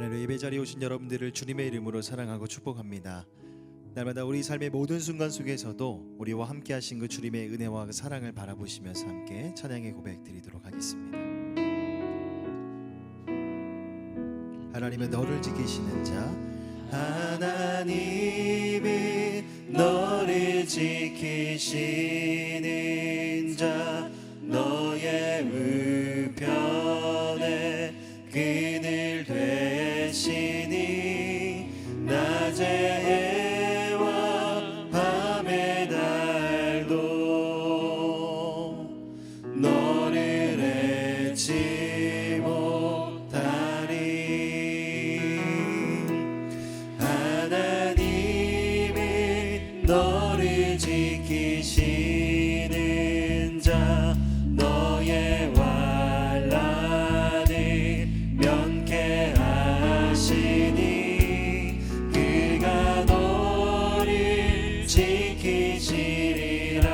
하나님 예배 자리에 오신 여러분들을 주님의 이름으로 사랑하고 축복합니다. 날마다 우리 삶의 모든 순간 속에서도 우리와 함께 하신 그 주님의 은혜와 그 사랑을 바라보시면서 함께 찬양의 고백 드리도록 하겠습니다. 하나님은 너를 지키시는 자, 하나님이 너를 지키시는 자, 너의 우편에 그늘 되시니 낮의 해와 밤의 달도 너를 잊지 못하리. 하나님이 너를 지키시는 자, 너의 환난을 면케하시니 그가 너를 지키시리라.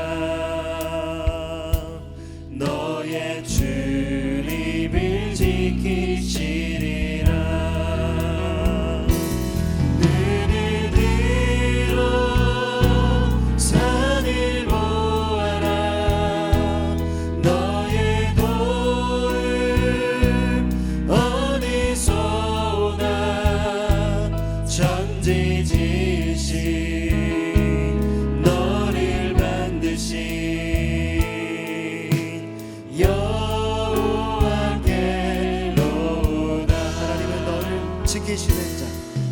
너의 출입을 지키시리라. 눈을 들어 산을 보아라. 너의 도움 어디서 오나. 천지지으신 너를 만드신 여호와께로다. 하나님은 너를 지키시는 자,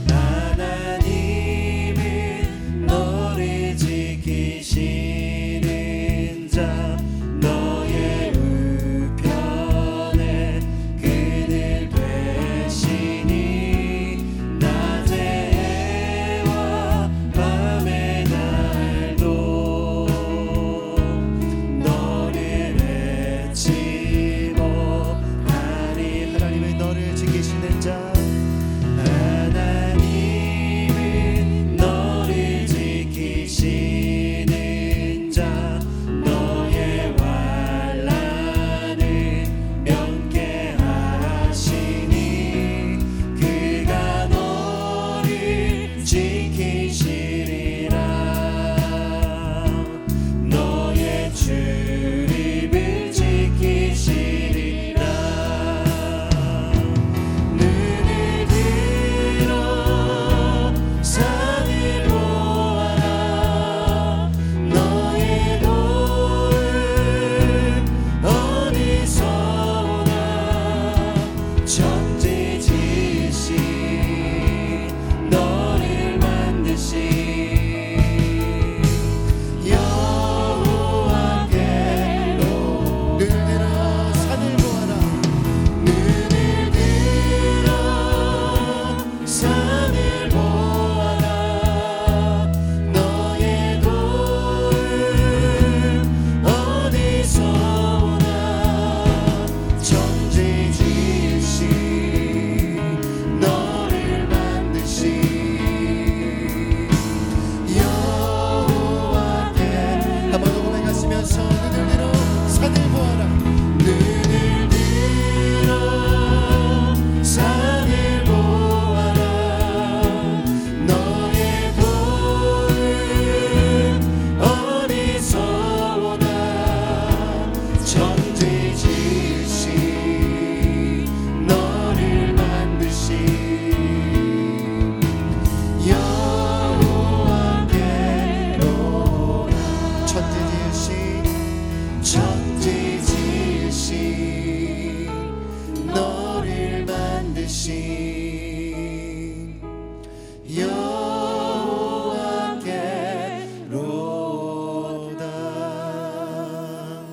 하나님은 너를 지키시는 자, 너의 우편에 그늘 되시니 낮의 해와 밤의 달도 너를 잊지 못하리. 하나님은 너를 지키시는 자, 하나님은 너를 지키시는 자, 너의 환난을 면케하시니 그가 너를 지키시리라. 너의 출입을 지키시리라. 눈을 들어 산을 보아라. 너의 도움 어디서 오나. 천지지으신 너를 만드신 여호와께로. 눈을 들어 산을 보아라. 눈을 들어 산을 보아라. 너의 도움 어디서 오나. 천지지으신 너를 만드신 여호와께. 한 번 더 고백하시면서 눈을 들어 산을 보아라. 눈을 들어 산을 보아라. 너의 도움 어디서 오나. 천지지으신 너를 만드신 여호와께로다. 천지지으신 너를 만드신 여호와께로다.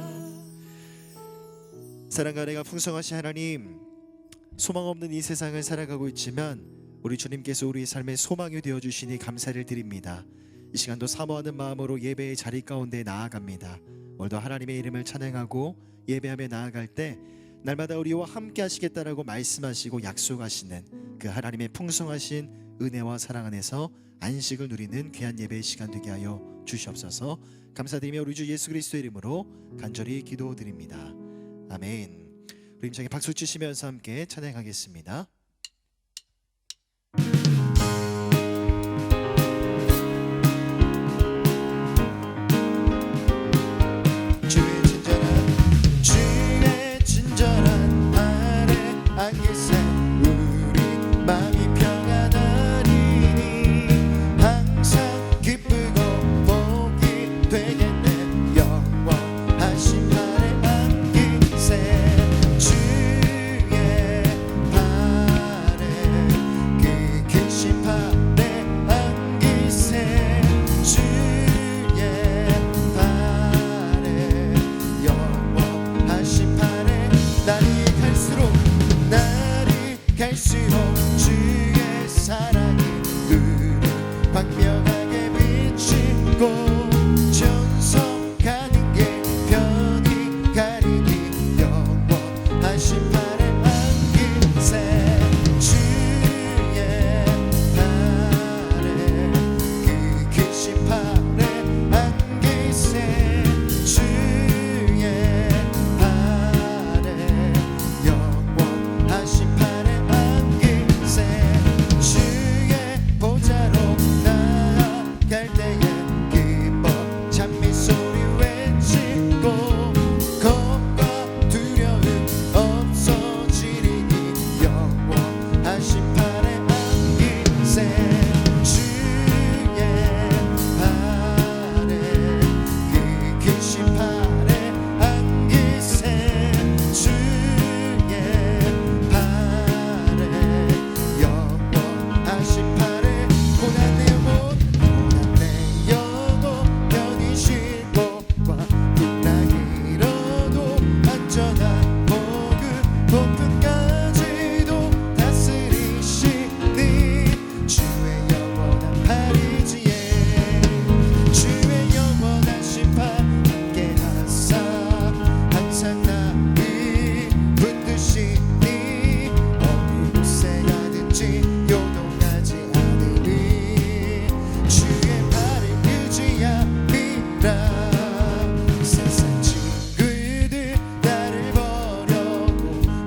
사랑과 은혜가 풍성하신 하나님, 소망 없는 이 세상을 살아가고 있지만 우리 주님께서 우리 삶의 소망이 되어주시니 감사를 드립니다. 이 시간도 사모하는 마음으로 예배의 자리 가운데 나아갑니다. 오늘도 하나님의 이름을 찬양하고 예배하며 나아갈 때 날마다 우리와 함께 하시겠다라고 말씀하시고 약속하시는 그 하나님의 풍성하신 은혜와 사랑 안에서 안식을 누리는 귀한 예배의 시간 되게 하여 주시옵소서. 감사드리며 우리 주 예수 그리스도의 이름으로 간절히 기도드립니다. 아멘. 우리 힘차게 박수 치시면서 함께 찬양하겠습니다. 곳 전성 가는 길 편히 가리니 영원하신 팔에 안기세 주의 팔에 그 크신 팔에 안기세 주의 팔에 영원하신 팔에 안기세 주의 보좌로 나아갈 때에 기뻐 찬미 소리 외치고 겁과 두려움 없어지리니 영원하신 팔에 안기세 주의 팔에 그 크신 팔에 안기세 주의 팔에 영원하신 팔에 고난 내 영혼 편히 쉴 곳과 풍랑이 일어도 안전한 복음 폭풍까지도 다스리시니 주의 영원한 팔이지에 주의 영원하신 팔 함께 하사 항상 나를 붙드시니 어느 곳에 가든지 요동하지 않으니 주의 팔을 의지함이라 세상 친구들 나를 버려도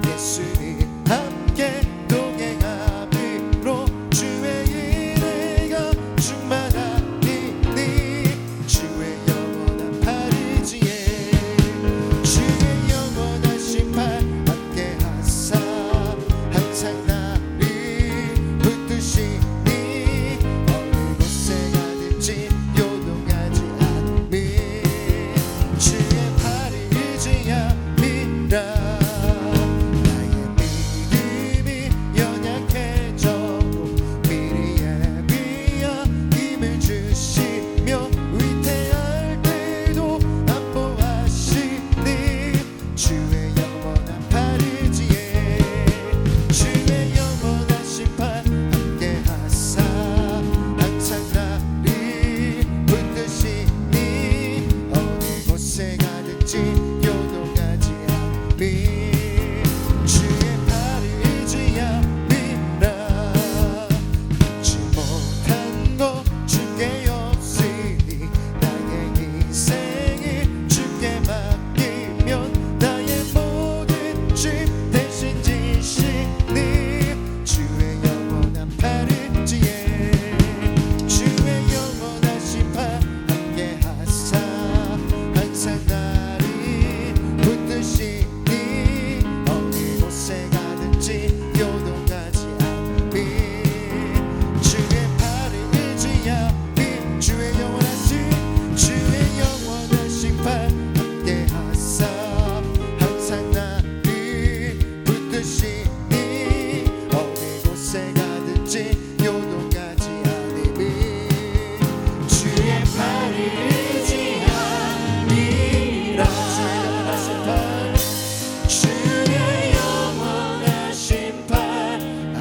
예수님 함께 동행함으로 주의 은혜가 충만하니 주의 영원한 팔이지에 주의 영원하신 팔 함께 하사 항상 나를 붙드시니 어느 곳에 가든지 요동하지 않으니 주의 팔을 의지함이라 나의 믿음이 연약해져도 미리 예비하 힘을 주시며 위태할 때도 안보하시니 주의 영원한 팔이지에 주의 영원하신 팔 함께 하사 항상 나를 붙드시니 어느 곳에 가든지 요동하지 않으니 주의 팔을 의지함이라 잊지 못한 것 주께 없으니 나의 인생을 주께 맡기면 나의 모든 죄 대신 지시니 주의 영원한 팔을 지에 주의 영원하신 팔 함께 하사 항상 나를 붙드시니 어느 곳에 가든지 요동하지 않으니 주의 팔을 의지함이 주의 영원하신 팔 함께 하사 항상 나를 붙드시니 어느 곳에 가든지 요동하지 않으니 주의 팔을 의지함이라 주의 영원하신 팔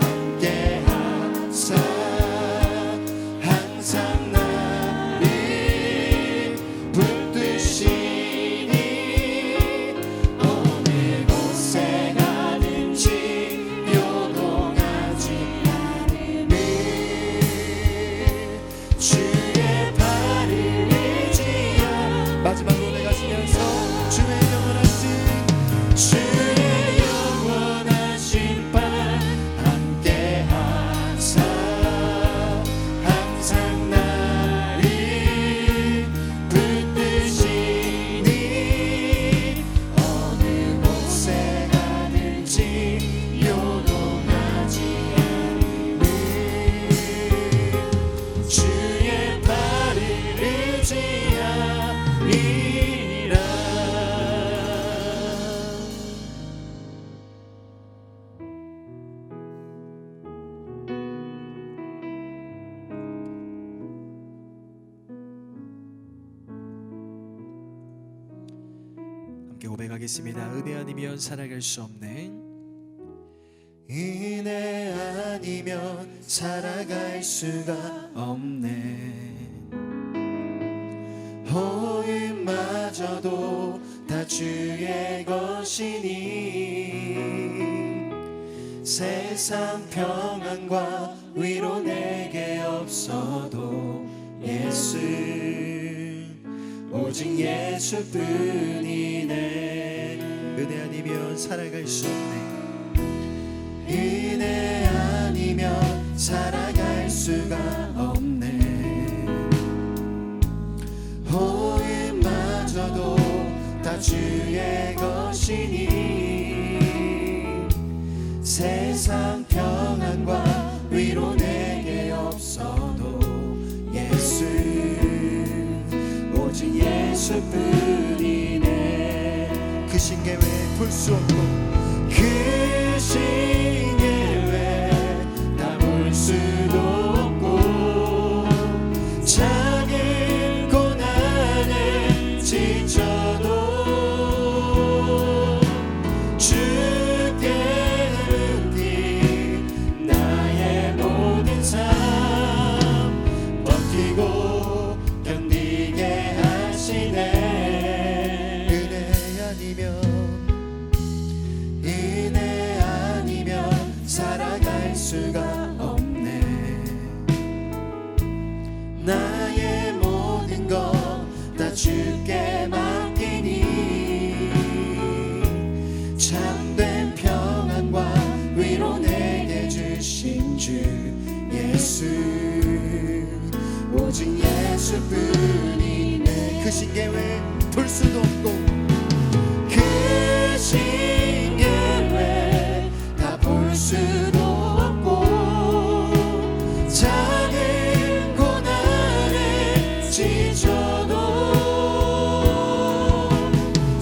함께 하사 항상 나를 붙드시니 어느 곳에 가든지 요동하지 않으니 주의 팔을 의지함 마지막으로 내가 쓰면서 주의 영원하신 팔 함께 하사 항상 나를 붙드시니 어느 곳에 가든지 요동하지 않으니 주의 팔을 의지함이라 함께 고백하겠습니다. 은혜 아니면 살아갈 수 없네. 은혜 아니면 살아갈 수가 없네. 마저도 다 주의 것이니 세상 평안과 위로 내게 없어도 예수 오직 예수뿐이네. 은혜 아니면 살아갈 수 없네. 은혜 아니면 살아갈 수가 없네. 호흡마저도 다 주의 것이니 세상 평안과 위로 내게 없어도 예수 오직 예수뿐이네. 그 신계 외에 볼 수 없고 그 신계 외에 다 볼 수도 없고 작은 고난에 지쳐도 주께 의뢰 나의 모든 삶 버티고 견디게 하시네. 은혜 아니면 살아갈 수가 없네. 나의 모든 것 다 주께 맡기니 참된 평안과 위로 내게 주신 주 예수 오직 예수뿐이네. 그 신계 외에 볼 수도 없고 그 신계 외에 다 볼 수도 없고 작은 고난에 지쳐도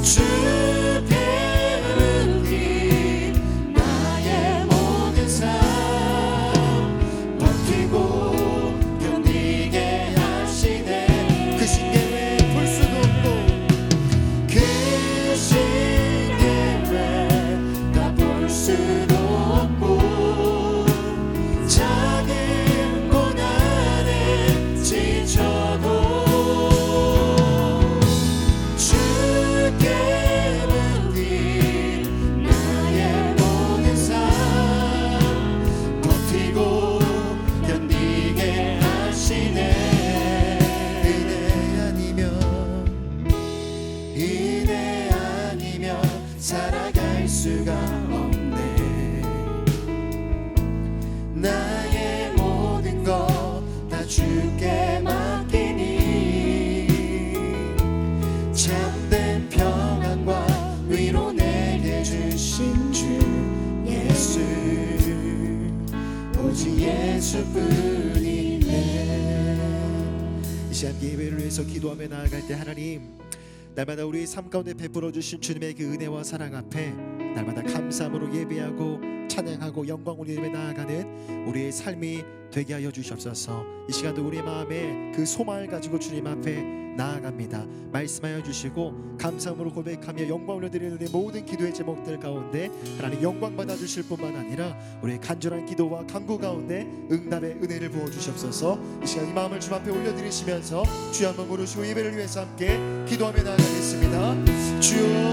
주께 의뢰 나의 모든 삶 버티고 견디게 하시네. 그 신계 외에 볼 수도 없고 그 신계 외에 다 볼 수도 없고 작은 고난에 지쳐도 주께 의뢰 나의 모든 삶 버티고 견디게 하시네. 은혜 아니면 살아갈 수가 없네. 나의 모든 것 다 주께 맡기니 참된 평안과 위로 내게 주신 주 예수 오직 예수뿐이네. 이 시간 예배를 위해서 기도하며 나아갈 때 하나님 날마다 우리 삶 가운데 베풀어 주신 주님의 그 은혜와 사랑 앞에 날마다 감사함으로 예배하고 찬양하고 영광 올리며 나아가는 우리의 삶이 되게 하여 주시옵소서. 이 시간도 우리의 마음에 그 소망을 가지고 주님 앞에 나아갑니다. 말씀하여 주시고 감사함으로 고백하며 영광 올려드리는 우리의 모든 기도의 제목들 가운데 하나님 영광 받아주실 뿐만 아니라 우리의 간절한 기도와 간구 가운데 응답의 은혜를 부어주시옵소서. 이 시간 이 마음을 주님 앞에 올려드리시면서 주여 한번 부르시고 예배를 위해서 함께 기도하며 나아가겠습니다. 주여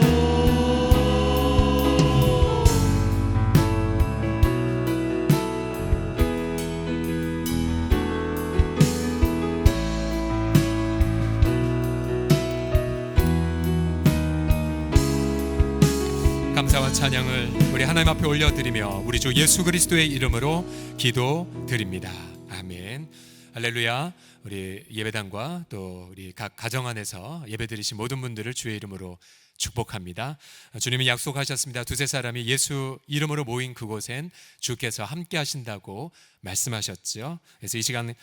감사와 찬양을 우리 하나님 앞에 올려드리며 우리 주 예수 그리스도의 이름으로 기도드립니다. 아멘. 할렐루야. 우리 예배당과 또 우리 각 가정 안에서 예배드리신 모든 분들을 주의 이름으로 축복합니다. 주님이 약속하셨습니다. 두세 사람이 예수 이름으로 모인 그곳엔 주께서 함께 하신다고 말씀하셨죠. 그래서 이 시간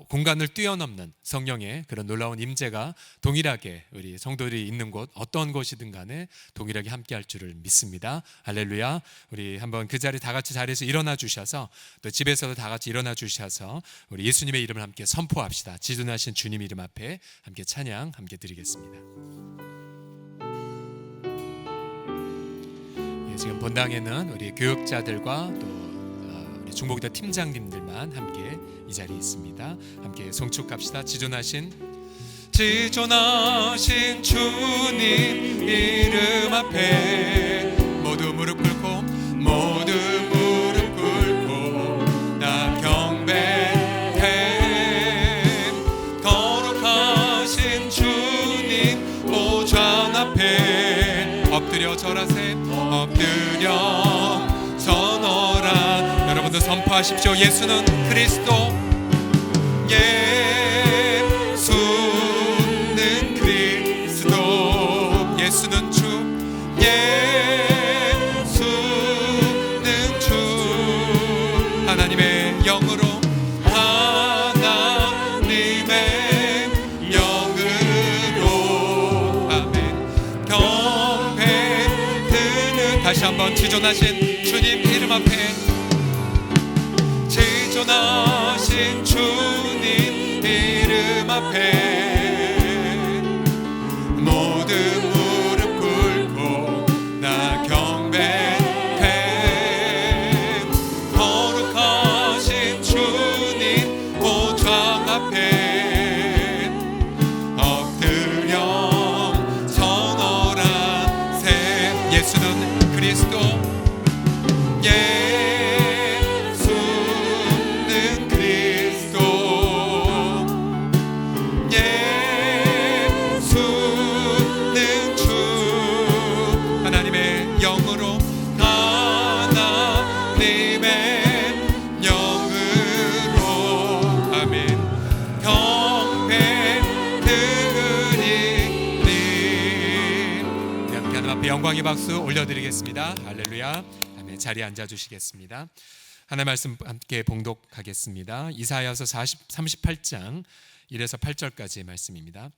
공간을 뛰어넘는 성령의 그런 놀라운 임재가 동일하게 우리 성도들이 있는 곳 어떤 곳이든 간에 동일하게 함께 할 줄을 믿습니다. 할렐루야. 우리 한번 그 자리 다 같이 자리에서 일어나 주셔서 또 집에서도 다 같이 일어나 주셔서 우리 예수님의 이름을 함께 선포합시다. 지존하신 주님 이름 앞에 함께 찬양 함께 드리겠습니다. 지금 본당에는 우리 교육자들과 또 우리 중복대 팀장님들만 함께 이 자리에 있습니다. 함께 송축합시다. 지존하신 지존하신 주님 이름 앞에 모두 무릎 꿇고 나 경배해. 거룩하신 주님 보좌 앞에 엎드려 절하세. 엎드려 전어라. 여러분도 선포하십시오. 예수는 그리스도. 예수는 그리스도. 예수는 주. 예수는 주. 하나님의 영으로. 하나님의 영으로. 아멘. 경배드는 다시 한번 지존하신 주님 이름 앞에. 지존하신 주님 이름 앞에 모두 무릎 꿇고 나 경배해. 거룩하신 주님 보좌 앞에 엎드려 선언하세. 예수는 그리스도. 예수는 그리스도. 예수는 주. 하나님의 영으로. 하나님의 영으로. 아멘. 경배드리니. 하나님 앞에 영광의 박수 올려드리겠습니다. 할렐루야. 아멘. 자리에 앉아주시겠습니다. 하나님 말씀 함께 봉독하겠습니다. 이사야서 38장 1에서 8절까지의 말씀입니다.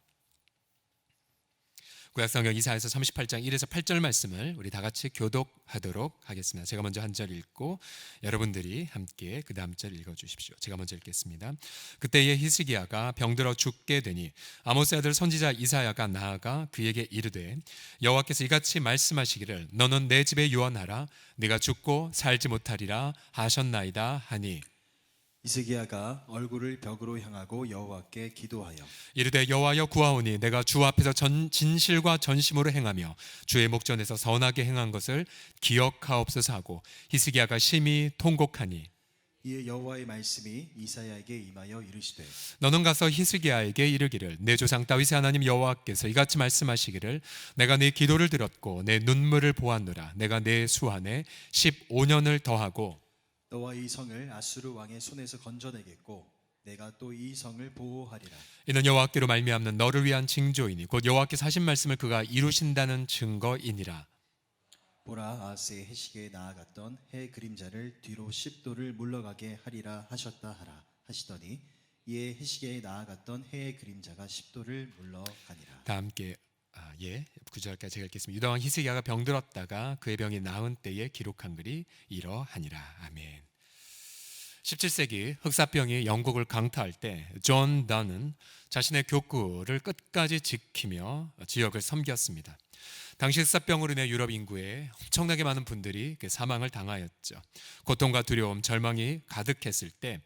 구약성경 이사야서 38장 1에서 8절 말씀을 우리 다 같이 교독하도록 하겠습니다. 제가 먼저 한 절 읽고 여러분들이 함께 그 다음 절 읽어주십시오. 제가 먼저 읽겠습니다. 그때에 히스기야가 병들어 죽게 되니 아모스의 아들 선지자 이사야가 나아가 그에게 이르되 여호와께서 이같이 말씀하시기를 너는 내 집에 유언하라. 네가 죽고 살지 못하리라 하셨나이다 하니 히스기야가 얼굴을 벽으로 향하고 여호와께 기도하여 이르되 여호와여 구하오니 내가 주 앞에서 진실과 전심으로 행하며 주의 목전에서 선하게 행한 것을 기억하옵소서 하고 히스기야가 심히 통곡하니 이에 여호와의 말씀이 이사야에게 임하여 이르시되 너는 가서 히스기야에게 이르기를 내 조상 다윗의 하나님 여호와께서 이같이 말씀하시기를 내가 네 기도를 들었고 내 눈물을 보았노라. 내가 내 수한에 15년을 더하고 너와 이 성을 아수르 왕의 손에서 건져내겠고 내가 또 이 성을 보호하리라. 이는 여호와께로 말미암는 너를 위한 징조이니 곧 여호와께서 하신 말씀을 그가 이루신다는 증거이니라. 보라 아하스의 해시계에 나아갔던 해 그림자를 뒤로 10도를 물러가게 하리라 하셨다 하라 하시더니 이에 해시계에 나아갔던 해의 그림자가 10도를 물러가니라. 다 함께 9절까지 제가 읽겠습니다. 유다왕 히스기야가 병들었다가 그의 병이 나은 때에 기록한 글이 이러하니라. 아멘. 17세기 흑사병이 영국을 강타할 때 존 던은 자신의 교구를 끝까지 지키며 지역을 섬겼습니다. 당시 흑사병으로 인해 유럽 인구에 엄청나게 많은 분들이 사망을 당하였죠. 고통과 두려움, 절망이 가득했을 때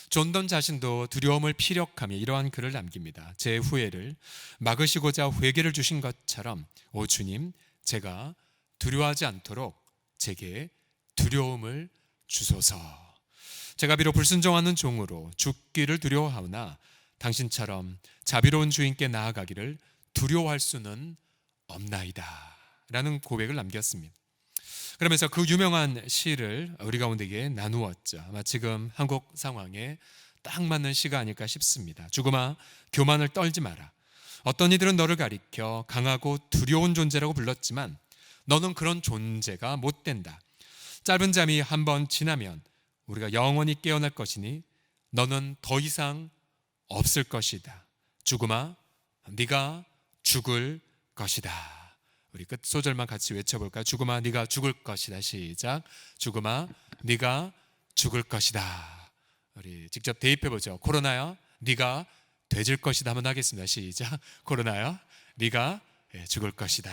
존 던 자신도 두려움을 피력하며 이러한 글을 남깁니다. 제 후회를 막으시고자 회개를 주신 것처럼 오 주님, 제가 두려워하지 않도록 제게 두려움을 주소서. 제가 비록 불순종하는 종으로 죽기를 두려워하오나 당신처럼 자비로운 주인께 나아가기를 두려워할 수는 없나이다 라는 고백을 남겼습니다. 그러면서 그 유명한 시를 우리 가운데에 나누었죠. 아마 지금 한국 상황에 딱 맞는 시가 아닐까 싶습니다. 죽음아 교만을 떨지 마라. 어떤 이들은 너를 가리켜 강하고 두려운 존재라고 불렀지만 너는 그런 존재가 못 된다. 짧은 잠이 한번 지나면 우리가 영원히 깨어날 것이니 너는 더 이상 없을 것이다. 죽음아 네가 죽을 것이다. 우리 끝 소절만 같이 외쳐볼까요? 죽음아 네가 죽을 것이다. 시작. 죽음아 네가 죽을 것이다. 우리 직접 대입해보죠. 코로나야 네가 되질 것이다. 한번 하겠습니다. 시작. 코로나야 네가 죽을 것이다.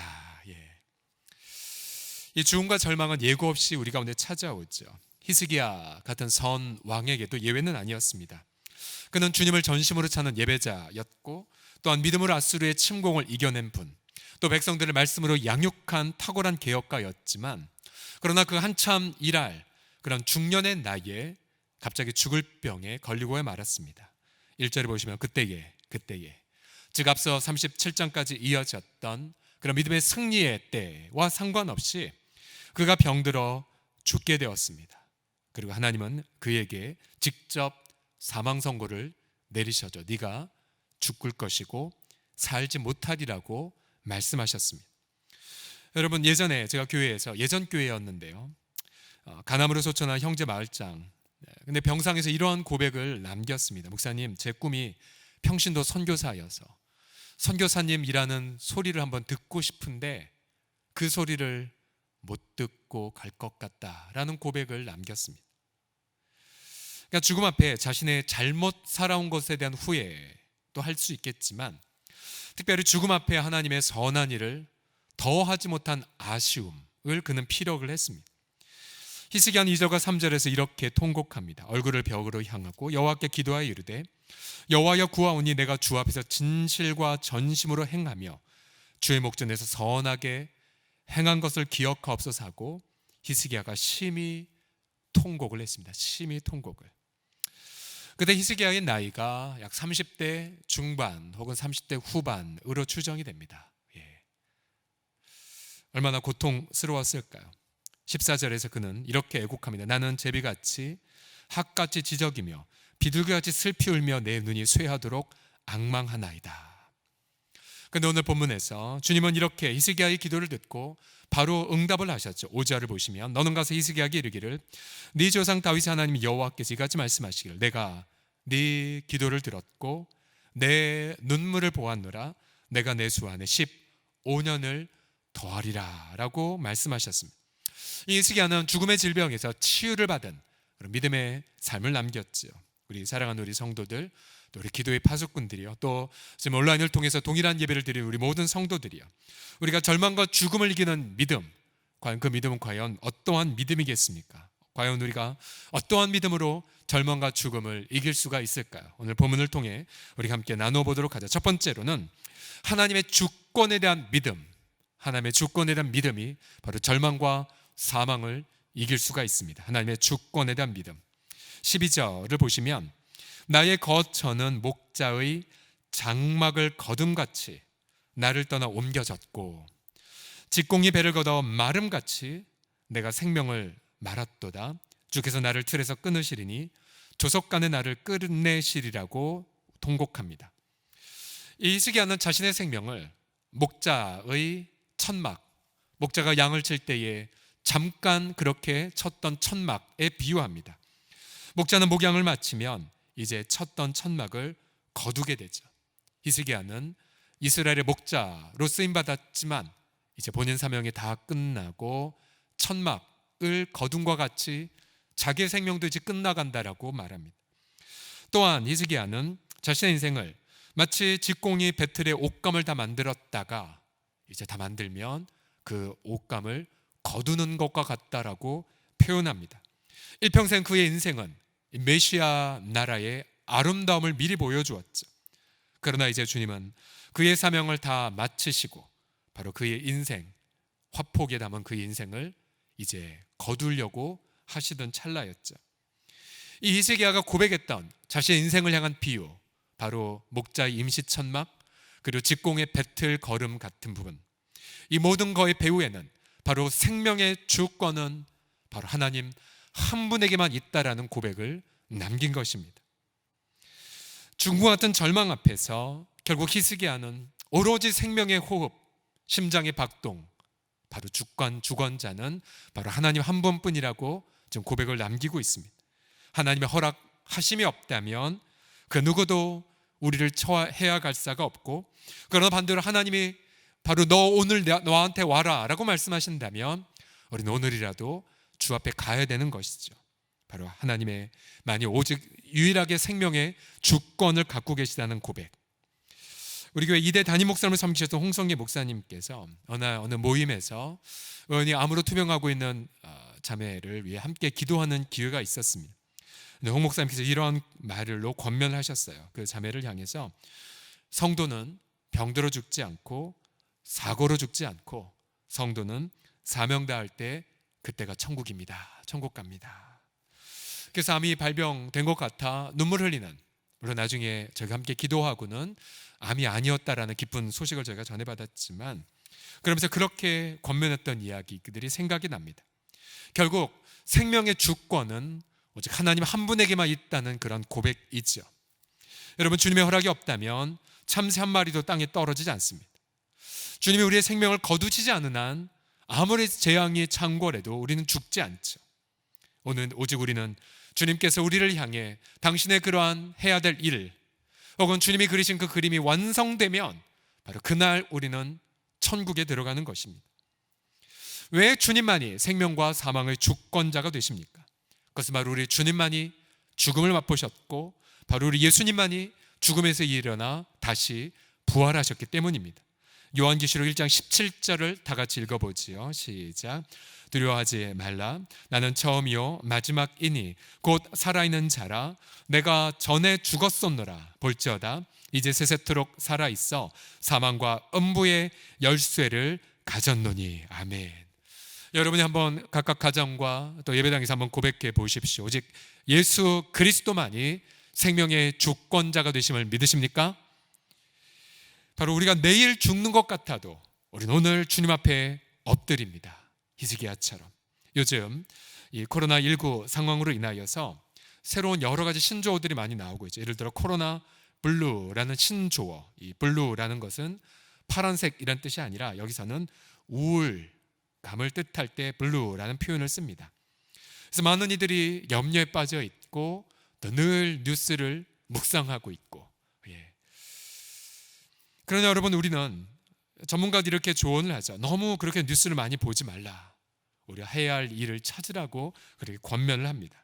이 죽음과 절망은 예고 없이 우리 가운데 찾아오죠. 히스기야 같은 선 왕에게도 예외는 아니었습니다. 그는 주님을 전심으로 찾는 예배자였고 또한 믿음으로 아수르의 침공을 이겨낸 분, 또 백성들을 말씀으로 양육한 탁월한 개혁가였지만, 그러나 그 한참 일할 그런 중년의 나이에 갑자기 죽을 병에 걸리고야 말았습니다. 1절에 보시면 그때에 즉 앞서 37장까지 이어졌던 그런 믿음의 승리의 때와 상관없이 그가 병들어 죽게 되었습니다. 그리고 하나님은 그에게 직접 사망 선고를 내리셔죠. 네가 죽을 것이고 살지 못하리라고 말씀하셨습니다. 여러분, 예전에 제가 교회에서, 예전 교회였는데요, 가남으로 소천한 형제 마을장, 근데 병상에서 이러한 고백을 남겼습니다. 목사님, 제 꿈이 평신도 선교사여서 선교사님이라는 소리를 한번 듣고 싶은데 그 소리를 못 듣고 갈 것 같다라는 고백을 남겼습니다. 그러니까 죽음 앞에 자신의 잘못 살아온 것에 대한 후회도 할 수 있겠지만, 특별히 죽음 앞에 하나님의 선한 일을 더하지 못한 아쉬움을 그는 피력을 했습니다. 히스기야는 2절과 3절에서 이렇게 통곡합니다. 얼굴을 벽으로 향하고 여호와께 기도하여 이르되 여호와여 구하오니 내가 주 앞에서 진실과 전심으로 행하며 주의 목전에서 선하게 행한 것을 기억하옵소서 하고 히스기야가 심히 통곡을 했습니다. 심히 통곡을. 그때 히스기야의 나이가 약 30대 중반 혹은 30대 후반으로 추정이 됩니다. 얼마나 고통스러웠을까요? 14절에서 그는 이렇게 애곡합니다. 나는 제비같이 학같이 지적이며 비둘기같이 슬피 울며 내 눈이 쇠하도록 앙망하나이다. 그런데 오늘 본문에서 주님은 이렇게 히스기야의 기도를 듣고 바로 응답을 하셨죠. 5절을 보시면 너는 가서 히스기야에게 이르기를 네 조상 다윗의 하나님 여호와께서 이같이 말씀하시기를 내가 네 기도를 들었고 내 눈물을 보았노라. 내가 내 수 안에 15년을 더하리라 라고 말씀하셨습니다. 이 히스기야는 죽음의 질병에서 치유를 받은 그런 믿음의 삶을 남겼죠. 우리 사랑하는 우리 성도들, 또 우리 기도의 파수꾼들이요, 또 지금 온라인을 통해서 동일한 예배를 드리는 우리 모든 성도들이요, 우리가 절망과 죽음을 이기는 믿음, 과연 그 믿음은 과연 어떠한 믿음이겠습니까? 과연 우리가 어떠한 믿음으로 절망과 죽음을 이길 수가 있을까요? 오늘 본문을 통해 우리 함께 나눠보도록 하죠. 첫 번째로는 하나님의 주권에 대한 믿음, 하나님의 주권에 대한 믿음이 바로 절망과 사망을 이길 수가 있습니다. 하나님의 주권에 대한 믿음. 12절을 보시면 나의 거처는 목자의 장막을 거둠같이 나를 떠나 옮겨졌고 직공이 배를 걷어 마름같이 내가 생명을 말았도다. 주께서 나를 틀에서 끊으시리니 조석간에 나를 끝내시리라고 통곡합니다. 이 히스기야는 자신의 생명을 목자의 천막, 목자가 양을 칠 때에 잠깐 그렇게 쳤던 천막에 비유합니다. 목자는 목양을 마치면 이제 쳤던 천막을 거두게 되죠. 히스기야는 이스라엘의 목자로 쓰임 받았지만 이제 본인 사명이 다 끝나고 천막을 거둔과 같이 자기의 생명도 이제 끝나간다라고 말합니다. 또한 히스기야는 자신의 인생을 마치 직공이 배틀에 옷감을 다 만들었다가 이제 다 만들면 그 옷감을 거두는 것과 같다라고 표현합니다. 일평생 그의 인생은 메시아 나라의 아름다움을 미리 보여주었죠. 그러나 이제 주님은 그의 사명을 다 마치시고 바로 그의 인생, 화폭에 담은 그 인생을 이제 거두려고 하시던 찰나였죠. 이 히스기야가 고백했던 자신의 인생을 향한 비유, 바로 목자의 임시천막 그리고 직공의 배틀 걸음 같은 부분, 이 모든 거의 배후에는 바로 생명의 주권은 바로 하나님 한 분에게만 있다라는 고백을 남긴 것입니다. 죽음과 같은 절망 앞에서 결국 히스기야는 오로지 생명의 호흡, 심장의 박동, 바로 주권자는 바로 하나님 한 분뿐이라고 지금 고백을 남기고 있습니다. 하나님의 허락하심이 없다면 그 누구도 우리를 처해야 갈 사가 없고, 그러나 반대로 하나님이 바로 너 오늘 너한테 와라 라고 말씀하신다면 우리는 오늘이라도 주 앞에 가야 되는 것이죠. 바로 하나님의 만이 오직 유일하게 생명의 주권을 갖고 계시다는 고백. 우리 교회 2대 담임 목사님을 섬기셨던 홍성기 목사님께서 어느 모임에서 의원이 암으로 투병하고 있는 자매를 위해 함께 기도하는 기회가 있었습니다. 홍 목사님께서 이러한 말로 권면하셨어요. 그 자매를 향해서 성도는 병들어 죽지 않고 사고로 죽지 않고 성도는 사명 다할 때 그때가 천국입니다. 천국 갑니다. 그래서 암이 발병된 것 같아 눈물 흘리는, 물론 나중에 저희가 함께 기도하고는 암이 아니었다라는 기쁜 소식을 저희가 전해받았지만, 그러면서 그렇게 권면했던 이야기들이 생각이 납니다. 결국 생명의 주권은 오직 하나님 한 분에게만 있다는 그런 고백이죠. 여러분, 주님의 허락이 없다면 참새 한 마리도 땅에 떨어지지 않습니다. 주님이 우리의 생명을 거두시지 않은 한 아무리 재앙이 창궐해도 우리는 죽지 않죠. 오늘 오직 우리는 주님께서 우리를 향해 당신의 그러한 해야 될 일, 혹은 주님이 그리신 그 그림이 완성되면 바로 그날 우리는 천국에 들어가는 것입니다. 왜 주님만이 생명과 사망의 주권자가 되십니까? 그것은 바로 우리 주님만이 죽음을 맛보셨고 바로 우리 예수님만이 죽음에서 일어나 다시 부활하셨기 때문입니다. 요한계시록 1장 17절을 다 같이 읽어보지요. 시작. 두려워하지 말라. 나는 처음이요 마지막이니 곧 살아있는 자라. 내가 전에 죽었었노라. 볼지어다 이제 세세토록 살아있어 사망과 음부의 열쇠를 가졌노니. 아멘. 여러분이 한번 각각 가정과 또 예배당에서 한번 고백해 보십시오. 오직 예수 그리스도만이 생명의 주권자가 되심을 믿으십니까? 바로 우리가 내일 죽는 것 같아도 우리는 오늘 주님 앞에 엎드립니다. 히스기야처럼. 요즘 이 코로나19 상황으로 인하여서 새로운 여러 가지 신조어들이 많이 나오고 있죠. 예를 들어 코로나 블루라는 신조어. 이 블루라는 것은 파란색이란 뜻이 아니라 여기서는 우울감을 뜻할 때 블루라는 표현을 씁니다. 그래서 많은 이들이 염려에 빠져 있고 또 늘 뉴스를 묵상하고 있고, 그러나 여러분, 우리는 전문가들이 이렇게 조언을 하죠. 너무 그렇게 뉴스를 많이 보지 말라. 우리가 해야 할 일을 찾으라고 그렇게 권면을 합니다.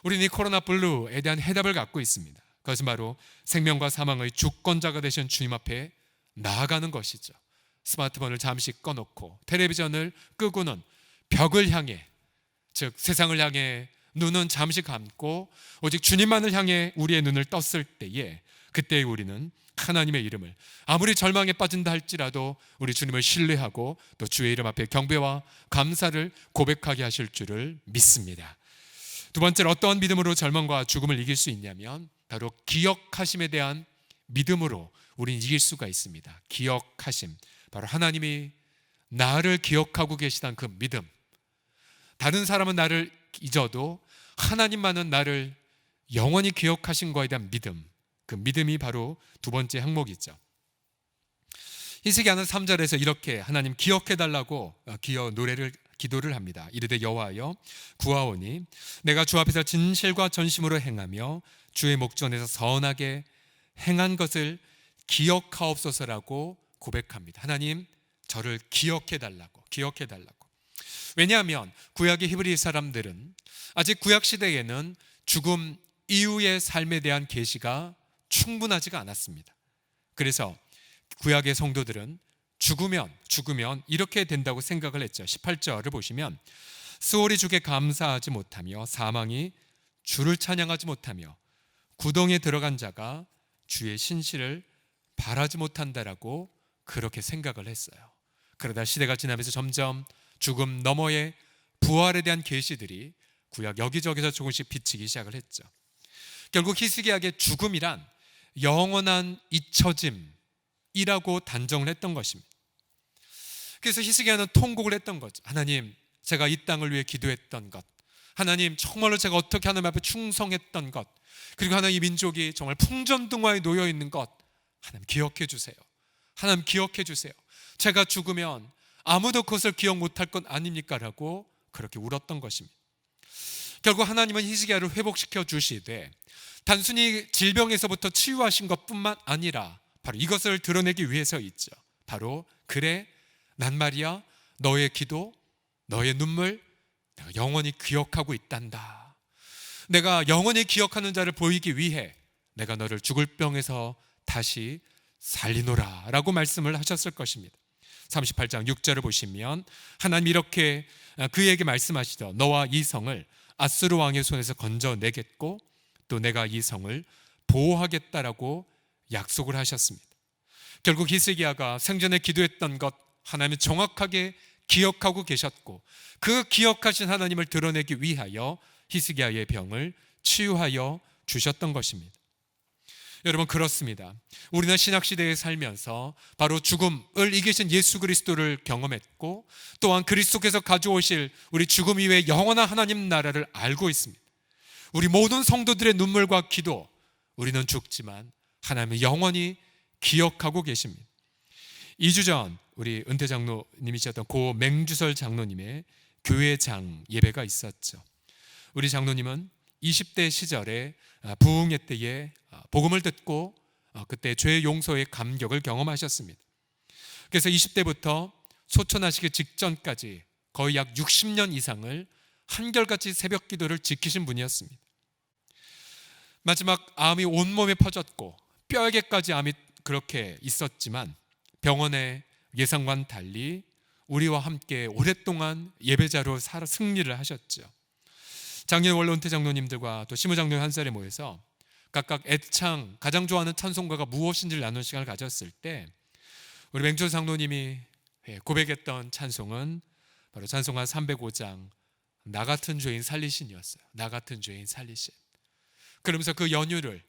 우리는 이 코로나 블루에 대한 해답을 갖고 있습니다. 그것은 바로 생명과 사망의 주권자가 되신 주님 앞에 나아가는 것이죠. 스마트폰을 잠시 꺼놓고 텔레비전을 끄고는 벽을 향해, 즉 세상을 향해 눈은 잠시 감고 오직 주님만을 향해 우리의 눈을 떴을 때에, 그때 우리는 하나님의 이름을, 아무리 절망에 빠진다 할지라도 우리 주님을 신뢰하고 또 주의 이름 앞에 경배와 감사를 고백하게 하실 줄을 믿습니다. 두 번째로 어떠한 믿음으로 절망과 죽음을 이길 수 있냐면 바로 기억하심에 대한 믿음으로 우리는 이길 수가 있습니다. 기억하심, 바로 하나님이 나를 기억하고 계시다는 그 믿음. 다른 사람은 나를 잊어도 하나님만은 나를 영원히 기억하신 거에 대한 믿음, 그 믿음이 바로 두 번째 항목이죠. 히스기야는 3절에서 이렇게 하나님 기억해달라고 기도를 합니다. 이르되 여호와여 구하오니 내가 주 앞에서 진실과 전심으로 행하며 주의 목전에서 선하게 행한 것을 기억하옵소서라고 고백합니다. 하나님, 저를 기억해달라고. 왜냐하면 구약의 히브리 사람들은 아직 구약 시대에는 죽음 이후의 삶에 대한 계시가 충분하지가 않았습니다. 그래서 구약의 성도들은 죽으면 이렇게 된다고 생각을 했죠. 18절을 보시면 스올이 주께 감사하지 못하며 사망이 주를 찬양하지 못하며 구덩이에 들어간 자가 주의 신실을 바라지 못한다라고 그렇게 생각을 했어요. 그러다 시대가 지나면서 점점 죽음 너머의 부활에 대한 계시들이 구약 여기저기서 조금씩 비치기 시작을 했죠. 결국 히스기야의 죽음이란 영원한 잊혀짐이라고 단정을 했던 것입니다. 그래서 히스기야는 통곡을 했던 거죠. 하나님, 제가 이 땅을 위해 기도했던 것, 하나님 정말로 제가 어떻게 하나님 앞에 충성했던 것, 그리고 하나님 이 민족이 정말 풍전등화에 놓여 있는 것, 하나님 기억해 주세요. 하나님 기억해 주세요. 제가 죽으면 아무도 그것을 기억 못할 것 아닙니까? 라고 그렇게 울었던 것입니다. 결국 하나님은 히스기야를 회복시켜 주시되 단순히 질병에서부터 치유하신 것뿐만 아니라 바로 이것을 드러내기 위해서있죠. 바로 그래, 난 말이야 너의 기도, 너의 눈물 내가 영원히 기억하고 있단다. 내가 영원히 기억하는 자를 보이기 위해 내가 너를 죽을 병에서 다시 살리노라 라고 말씀을 하셨을 것입니다. 38장 6절을 보시면 하나님 이렇게 그에게 말씀하시죠. 너와 이 성을 아스루 왕의 손에서 건져내겠고 또 내가 이 성을 보호하겠다라고 약속을 하셨습니다. 결국 히스기야가 생전에 기도했던 것 하나님은 정확하게 기억하고 계셨고, 그 기억하신 하나님을 드러내기 위하여 히스기야의 병을 치유하여 주셨던 것입니다. 여러분, 그렇습니다. 우리는 신약시대에 살면서 바로 죽음을 이기신 예수 그리스도를 경험했고, 또한 그리스도께서 가져오실 우리 죽음 이후의 영원한 하나님 나라를 알고 있습니다. 우리 모든 성도들의 눈물과 기도, 우리는 죽지만 하나님은 영원히 기억하고 계십니다. 2주 전 우리 은퇴 장로님이셨던 고 맹주설 장로님의 교회장 예배가 있었죠. 우리 장로님은 20대 시절에 부흥회 때에 복음을 듣고 그때 죄 용서의 감격을 경험하셨습니다. 그래서 20대부터 소천하시기 직전까지 거의 약 60년 이상을 한결같이 새벽 기도를 지키신 분이었습니다. 마지막 암이 온몸에 퍼졌고 뼈에게까지 암이 그렇게 있었지만 병원의 예상과는 달리 우리와 함께 오랫동안 예배자로 승리를 하셨죠. 작년 원로 은퇴 장로님들과 또 시무 장로님 한 자리에 모여서 각각 애창, 가장 좋아하는 찬송가가 무엇인지를 나누는 시간을 가졌을 때 우리 맹주 장로님이 고백했던 찬송은 바로 찬송가 305장 나 같은 죄인 살리신이었어요. 나 같은 죄인 살리신. 그러면서 그 연유를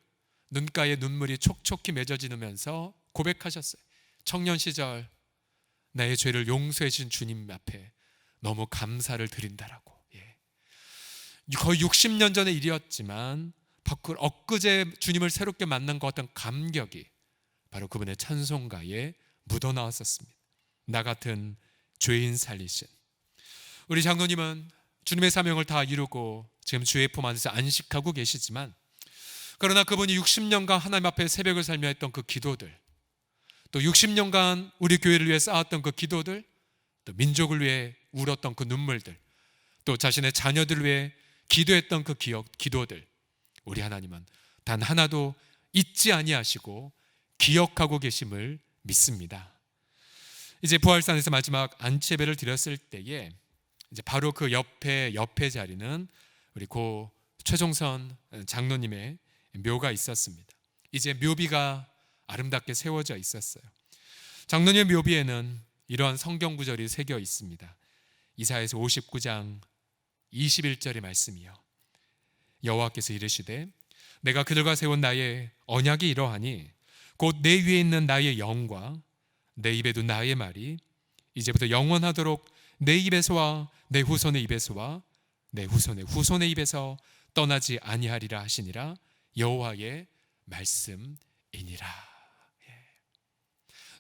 눈가에 눈물이 촉촉히 맺어지면서 고백하셨어요. 청년 시절 나의 죄를 용서해 주신 주님 앞에 너무 감사를 드린다라고. 거의 60년 전의 일이었지만 엊그제 주님을 새롭게 만난 것 같은 감격이 바로 그분의 찬송가에 묻어나왔었습니다. 나 같은 죄인 살리신. 우리 장로님은 주님의 사명을 다 이루고 지금 주의 품 안에서 안식하고 계시지만, 그러나 그분이 60년간 하나님 앞에 새벽을 살며 했던 그 기도들, 또 60년간 우리 교회를 위해 쌓았던 그 기도들, 또 민족을 위해 울었던 그 눈물들, 또 자신의 자녀들을 위해 기도했던 그 기도들, 우리 하나님은 단 하나도 잊지 아니하시고 기억하고 계심을 믿습니다. 이제 부활산에서 마지막 안치 예배를 드렸을 때에 이제 바로 그 옆에 자리는 우리 고 최종선 장로님의 묘가 있었습니다. 이제 묘비가 아름답게 세워져 있었어요. 장로님의 묘비에는 이러한 성경 구절이 새겨 있습니다. 이사야서 59장 21절의 말씀이요. 여호와께서 이르시되 내가 그들과 세운 나의 언약이 이러하니 곧 내 위에 있는 나의 영과 내 입에 둔 나의 말이 이제부터 영원하도록 내 입에서와 내 후손의 입에서와 내 후손의 후손의 입에서 떠나지 아니하리라 하시니라. 여호와의 말씀이니라.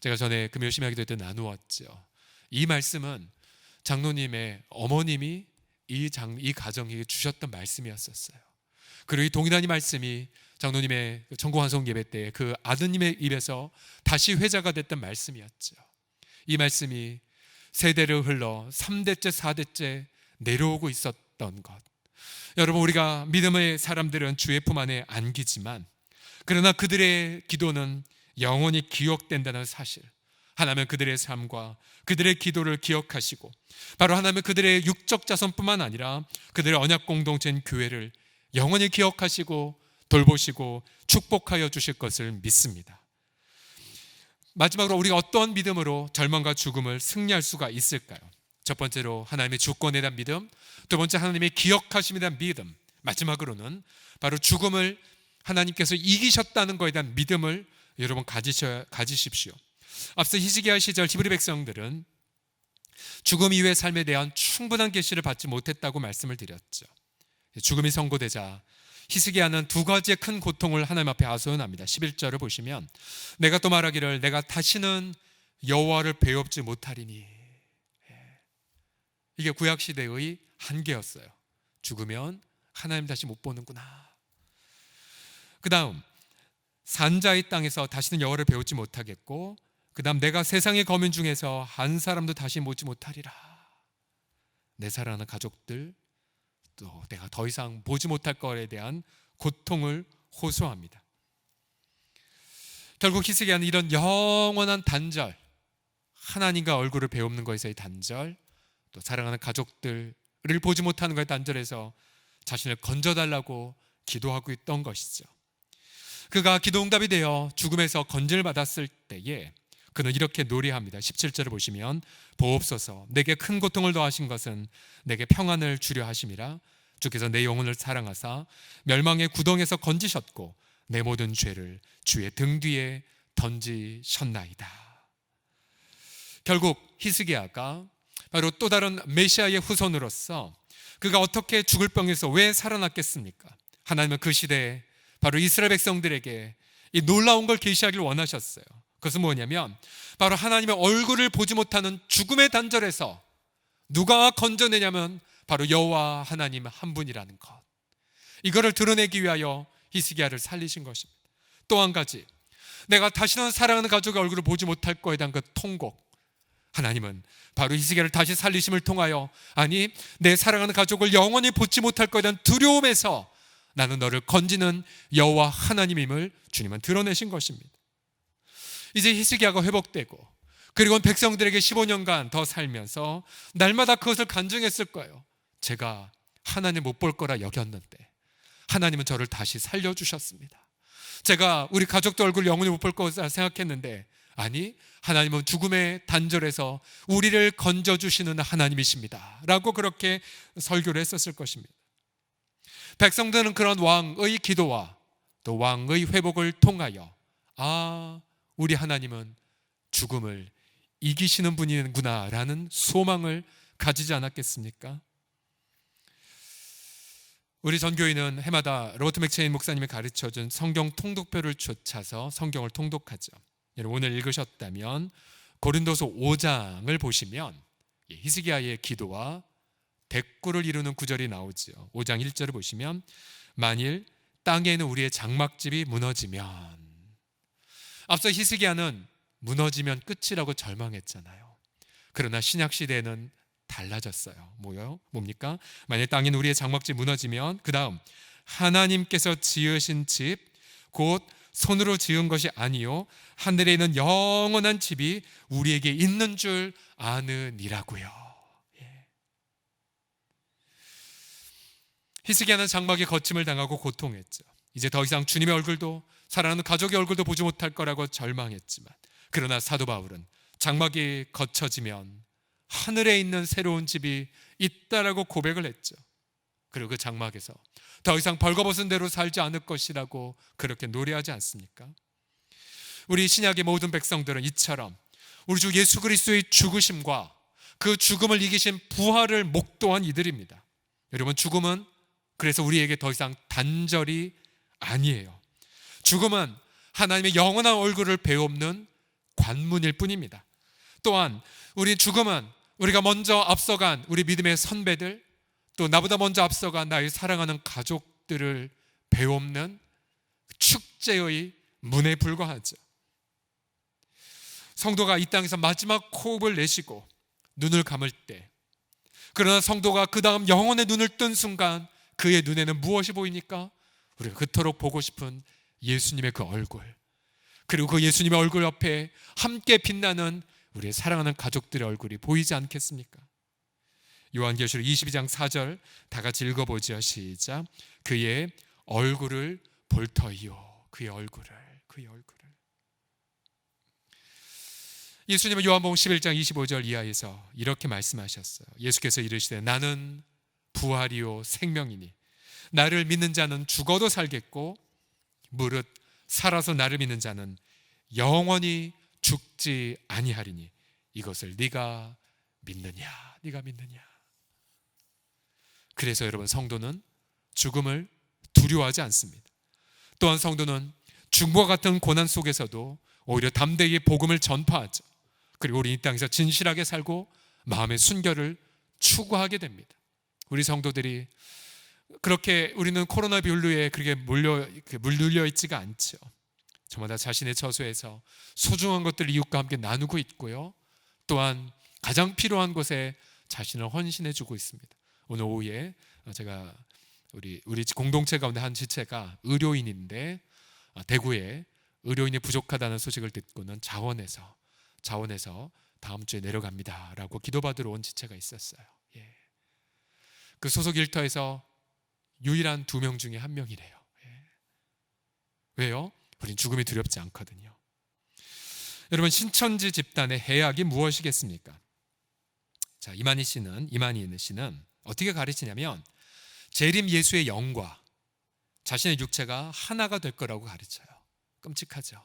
제가 전에 금요 심야기도 때 나누었죠. 이 말씀은 장로님의 어머님이 이 가정에게 주셨던 말씀이었었어요. 그리고 이 동일한 이 말씀이 장로님의 전공환송 예배 때 그 아드님의 입에서 다시 회자가 됐던 말씀이었죠. 이 말씀이 세대를 흘러 3대째 4대째 내려오고 있었던 것. 여러분, 우리가 믿음의 사람들은 주의 품 안에 안기지만 그러나 그들의 기도는 영원히 기억된다는 사실, 하나님은 그들의 삶과 그들의 기도를 기억하시고 바로 하나님은 그들의 육적 자손뿐만 아니라 그들의 언약 공동체인 교회를 영원히 기억하시고 돌보시고 축복하여 주실 것을 믿습니다. 마지막으로 우리가 어떤 믿음으로 절망과 죽음을 승리할 수가 있을까요? 첫 번째로 하나님의 주권에 대한 믿음, 두 번째 하나님의 기억하심에 대한 믿음, 마지막으로는 바로 죽음을 하나님께서 이기셨다는 것에 대한 믿음을 여러분 가지십시오. 앞서 히스기야 시절 히브리 백성들은 죽음 이후의 삶에 대한 충분한 계시를 받지 못했다고 말씀을 드렸죠. 죽음이 선고되자 히스기야는 두 가지의 큰 고통을 하나님 앞에 하소연합니다. 11절을 보시면 내가 또 말하기를 내가 다시는 여호와를 배웁지 못하리니. 이게 구약시대의 한계였어요. 죽으면 하나님 다시 못 보는구나. 그 다음 산자의 땅에서 다시는 여호와를 배우지 못하겠고, 그 다음 내가 세상의 거민 중에서 한 사람도 다시 보지 못하리라. 내 사랑하는 가족들, 또 내가 더 이상 보지 못할 것에 대한 고통을 호소합니다. 결국 히스기야는 이런 영원한 단절, 하나님과 얼굴을 배우는 것에서의 단절, 또 사랑하는 가족들을 보지 못하는 것의 단절에서 자신을 건져달라고 기도하고 있던 것이죠. 그가 기도 응답이 되어 죽음에서 건진을 받았을 때에 그는 이렇게 노래합니다. 17절을 보시면 보옵소서 내게 큰 고통을 더하신 것은 내게 평안을 주려 하심이라. 주께서 내 영혼을 사랑하사 멸망의 구덩에서 건지셨고 내 모든 죄를 주의 등 뒤에 던지셨나이다. 결국 히스기야가 바로 또 다른 메시아의 후손으로서 그가 어떻게 죽을 병에서 왜 살아났겠습니까? 하나님은 그 시대에 바로 이스라엘 백성들에게 이 놀라운 걸 계시하기를 원하셨어요. 그것은 뭐냐면 바로 하나님의 얼굴을 보지 못하는 죽음의 단절에서 누가 건져내냐면 바로 여호와 하나님 한 분이라는 것. 이거를 드러내기 위하여 히스기야를 살리신 것입니다. 또 한 가지, 내가 다시는 사랑하는 가족의 얼굴을 보지 못할 거에 대한 그 통곡. 하나님은 바로 히스기야를 다시 살리심을 통하여 아니 내 사랑하는 가족을 영원히 보지 못할 거에 대한 두려움에서 나는 너를 건지는 여호와 하나님임을 주님은 드러내신 것입니다. 이제 히스기야가 회복되고 그리고 백성들에게 15년간 더 살면서 날마다 그것을 간증했을 거예요. 제가 하나님 못 볼 거라 여겼는데 하나님은 저를 다시 살려주셨습니다. 제가 우리 가족들 얼굴 영원히 못 볼 거라 생각했는데 아니 하나님은 죽음의 단절에서 우리를 건져주시는 하나님이십니다 라고 그렇게 설교를 했었을 것입니다. 백성들은 그런 왕의 기도와 또 왕의 회복을 통하여 우리 하나님은 죽음을 이기시는 분이구나 라는 소망을 가지지 않았겠습니까? 우리 전교인은 해마다 로버트 맥체인 목사님이 가르쳐준 성경 통독표를 쫓아서 성경을 통독하죠. 여러분 오늘 읽으셨다면 고린도서 5장을 보시면 히스기야의 기도와 대꾸를 이루는 구절이 나오죠. 5장 1절을 보시면 만일 땅에 있는 우리의 장막집이 무너지면, 앞서 히스기야는 무너지면 끝이라고 절망했잖아요. 그러나 신약시대에는 달라졌어요. 뭡니까? 만일 땅에 있는 우리의 장막집이 무너지면 그 다음 하나님께서 지으신 집 곧 손으로 지은 것이 아니요 하늘에 있는 영원한 집이 우리에게 있는 줄 아느니라고요. 히스기야는 장막의 거침을 당하고 고통했죠. 이제 더 이상 주님의 얼굴도 사랑하는 가족의 얼굴도 보지 못할 거라고 절망했지만, 그러나 사도 바울은 장막이 거쳐지면 하늘에 있는 새로운 집이 있다라고 고백을 했죠. 그리고 그 장막에서 더 이상 벌거벗은 대로 살지 않을 것이라고 그렇게 노래하지 않습니까? 우리 신약의 모든 백성들은 이처럼 우리 주 예수 그리스도의 죽으심과 그 죽음을 이기신 부활을 목도한 이들입니다. 여러분, 죽음은 그래서 우리에게 더 이상 단절이 아니에요. 죽음은 하나님의 영원한 얼굴을 배옵는 관문일 뿐입니다. 또한 우리 죽음은 우리가 먼저 앞서간 우리 믿음의 선배들, 또 나보다 먼저 앞서간 나의 사랑하는 가족들을 배옵는 축제의 문에 불과하죠. 성도가 이 땅에서 마지막 호흡을 내쉬고 눈을 감을 때, 그러나 성도가 그 다음 영혼의 눈을 뜬 순간 그의 눈에는 무엇이 보입니까? 우리가 그토록 보고 싶은 예수님의 그 얼굴, 그리고 그 예수님의 얼굴 옆에 함께 빛나는 우리의 사랑하는 가족들의 얼굴이 보이지 않겠습니까? 요한계시록 22장 4절 다 같이 읽어보죠. 시작. 그의 얼굴을 볼 터이요. 그의 얼굴을. 예수님은 요한복음 11장 25절 이하에서 이렇게 말씀하셨어요. 예수께서 이르시되 나는 부활이요 생명이니 나를 믿는 자는 죽어도 살겠고 무릇 살아서 나를 믿는 자는 영원히 죽지 아니하리니 이것을 네가 믿느냐? 그래서 여러분, 성도는 죽음을 두려워하지 않습니다. 또한 성도는 죽음과 같은 고난 속에서도 오히려 담대히 복음을 전파하죠. 그리고 우리 이 땅에서 진실하게 살고 마음의 순결을 추구하게 됩니다. 우리 성도들이 그렇게 우리는 코로나 비율로에 그렇게 물눌려 있지가 않죠. 저마다 자신의 처소에서 소중한 것들을 이웃과 함께 나누고 있고요. 또한 가장 필요한 곳에 자신을 헌신해 주고 있습니다. 오늘 오후에 제가 우리 공동체 가운데 한 지체가 의료인인데 대구에 의료인이 부족하다는 소식을 듣고는 자원해서 다음 주에 내려갑니다라고 기도받으러 온 지체가 있었어요. 그 소속 일터에서 유일한 2명 중에 1명이래요. 왜요? 우린 죽음이 두렵지 않거든요. 여러분, 신천지 집단의 해악이 무엇이겠습니까? 자, 이만희 씨는 어떻게 가르치냐면 재림 예수의 영과 자신의 육체가 하나가 될 거라고 가르쳐요. 끔찍하죠.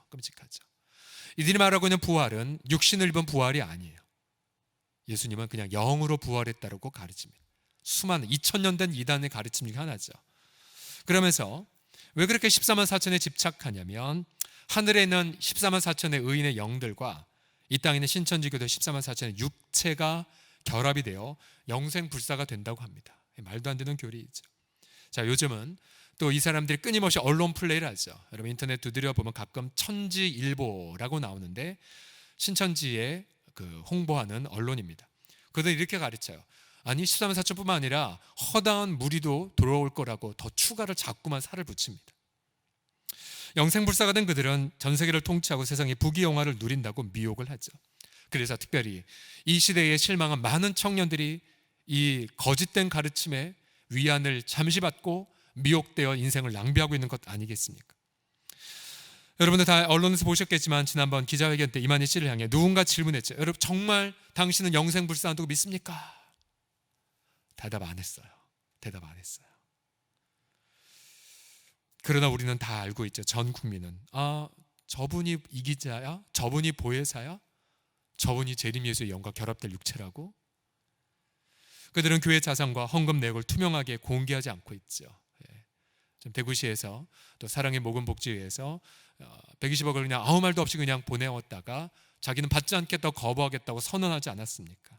이들이 말하고 있는 부활은 육신을 입은 부활이 아니에요. 예수님은 그냥 영으로 부활했다고 가르칩니다. 수많은 2000년 된 이단의 가르침 중에 하나죠. 그러면서 왜 그렇게 14만 4천에 집착하냐면 하늘에 있는 14만 4천의 의인의 영들과 이 땅에 있는 신천지교도 14만 4천의 육체가 결합이 되어 영생불사가 된다고 합니다. 말도 안 되는 교리이죠. 자, 요즘은 또 이 사람들이 끊임없이 언론 플레이를 하죠. 여러분 인터넷 두드려 보면 가끔 천지일보라고 나오는데 신천지에 홍보하는 언론입니다. 그들은 이렇게 가르쳐요. 아니 14만 4천뿐만 아니라 허다한 무리도 들어올 거라고 더 추가를 자꾸만 살을 붙입니다. 영생불사가 된 그들은 전 세계를 통치하고 세상의 부귀영화를 누린다고 미혹을 하죠. 그래서 특별히 이 시대에 실망한 많은 청년들이 이 거짓된 가르침에 위안을 잠시 받고 미혹되어 인생을 낭비하고 있는 것 아니겠습니까? 여러분들 다 언론에서 보셨겠지만 지난번 기자회견 때 이만희 씨를 향해 누군가 질문했죠. 여러분 정말 당신은 영생불사한다고 믿습니까? 대답 안 했어요. 그러나 우리는 다 알고 있죠. 전 국민은 저분이 이 기자야? 저분이 보혜사야? 저분이 재림 예수의 영과 결합될 육체라고? 그들은 교회 자산과 헌금 내역을 투명하게 공개하지 않고 있죠. 대구시에서 또 사랑의 모금복지회에서 120억을 그냥 아무 말도 없이 그냥 보내었다가 자기는 받지 않겠다고 거부하겠다고 선언하지 않았습니까?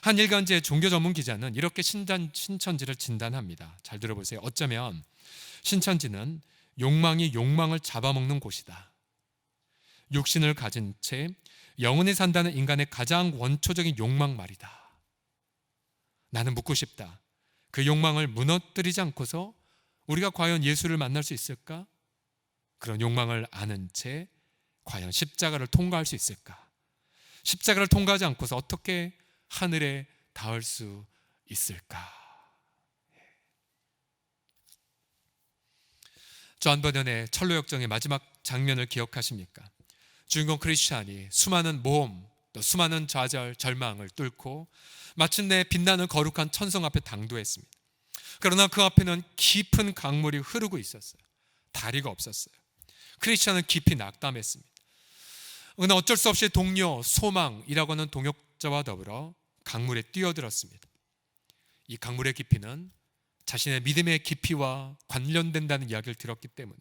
한 일간지의 종교 전문 기자는 이렇게 신천지를 진단합니다. 잘 들어보세요. 어쩌면 신천지는 욕망이 욕망을 잡아먹는 곳이다. 육신을 가진 채 영원히 산다는 인간의 가장 원초적인 욕망 말이다. 나는 묻고 싶다. 그 욕망을 무너뜨리지 않고서 우리가 과연 예수를 만날 수 있을까? 그런 욕망을 아는 채 과연 십자가를 통과할 수 있을까? 십자가를 통과하지 않고서 어떻게 하늘에 닿을 수 있을까? 존 버넌의 철로역정의 마지막 장면을 기억하십니까? 주인공 크리스찬이 수많은 모험, 또 수많은 좌절, 절망을 뚫고 마침내 빛나는 거룩한 천성 앞에 당도했습니다. 그러나 그 앞에는 깊은 강물이 흐르고 있었어요. 다리가 없었어요. 크리스찬은 깊이 낙담했습니다. 그러나 어쩔 수 없이 동료, 소망이라고 하는 동역자와 더불어 강물에 뛰어들었습니다. 이 강물의 깊이는 자신의 믿음의 깊이와 관련된다는 이야기를 들었기 때문에.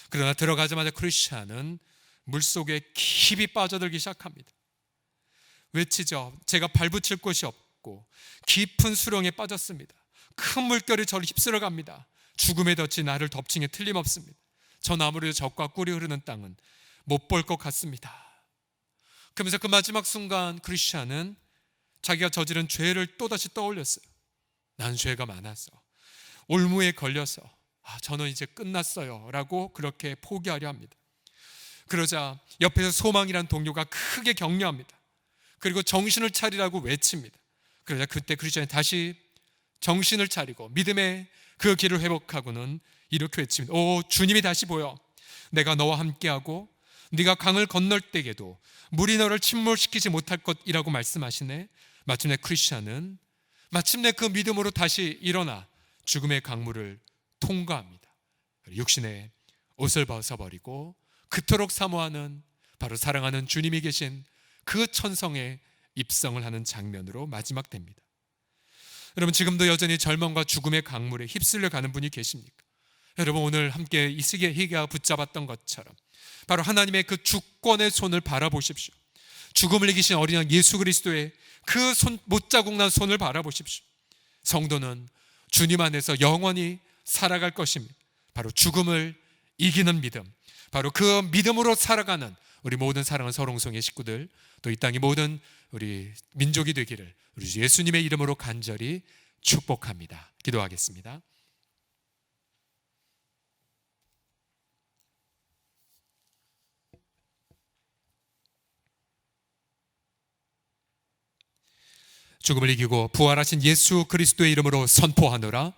그러나 들어가자마자 크리스찬은 물속에 깊이 빠져들기 시작합니다. 외치죠. 제가 발붙일 곳이 없고 깊은 수렁에 빠졌습니다. 큰 물결이 저를 휩쓸어 갑니다. 죽음의 덫이 나를 덮친 게 틀림없습니다. 전 아무래도 적과 꿀이 흐르는 땅은 못 볼 것 같습니다. 그러면서 그 마지막 순간 크리스찬은 자기가 저지른 죄를 또다시 떠올렸어요. 난 죄가 많아서 올무에 걸려서 저는 이제 끝났어요 라고 그렇게 포기하려 합니다. 그러자 옆에서 소망이란 동료가 크게 격려합니다. 그리고 정신을 차리라고 외칩니다. 그러자 그때 크리스찬이 다시 정신을 차리고 믿음의 그 길을 회복하고는 이렇게 외칩니다. 오, 주님이 다시 보여. 내가 너와 함께하고 네가 강을 건널 때에도 물이 너를 침몰시키지 못할 것이라고 말씀하시네. 마침내 크리스찬은 마침내 그 믿음으로 다시 일어나 죽음의 강물을 통과합니다. 육신의 옷을 벗어버리고 그토록 사모하는 바로 사랑하는 주님이 계신 그 천성에 입성을 하는 장면으로 마지막 됩니다. 여러분 지금도 여전히 절망과 죽음의 강물에 휩쓸려 가는 분이 계십니까? 여러분 오늘 함께 히스기야가 붙잡았던 것처럼 바로 하나님의 그 주권의 손을 바라보십시오. 죽음을 이기신 어린 양 예수 그리스도의 그 못자국난 손을 바라보십시오. 성도는 주님 안에서 영원히 살아갈 것입니다. 바로 죽음을 이기는 믿음, 바로 그 믿음으로 살아가는 우리 모든 사랑하는 서롱성의 식구들, 또 이 땅의 모든 우리 민족이 되기를 우리 주 예수님의 이름으로 간절히 축복합니다. 기도하겠습니다. 죽음을 이기고 부활하신 예수 그리스도의 이름으로 선포하노라.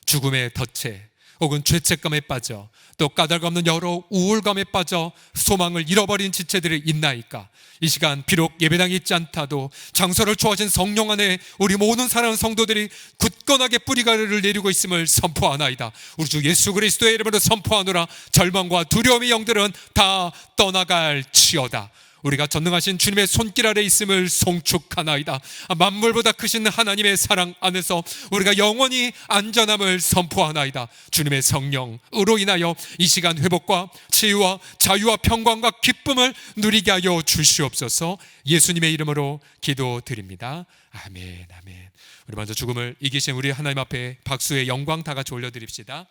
죽음의 덫에 혹은 죄책감에 빠져 또 까닭 없는 여러 우울감에 빠져 소망을 잃어버린 지체들이 있나이까? 이 시간 비록 예배당이 있지 않다도 장소를 주어진 성령 안에 우리 모든 사랑하는 성도들이 굳건하게 뿌리가루를 내리고 있음을 선포하나이다. 우리 주 예수 그리스도의 이름으로 선포하노라. 절망과 두려움의 영들은 다 떠나갈지어다. 우리가 전능하신 주님의 손길 아래 있음을 송축하나이다. 만물보다 크신 하나님의 사랑 안에서 우리가 영원히 안전함을 선포하나이다. 주님의 성령으로 인하여 이 시간 회복과 치유와 자유와 평강과 기쁨을 누리게 하여 주시옵소서. 예수님의 이름으로 기도드립니다. 아멘, 아멘. 우리 먼저 죽음을 이기신 우리 하나님 앞에 박수의 영광 다 같이 올려드립시다.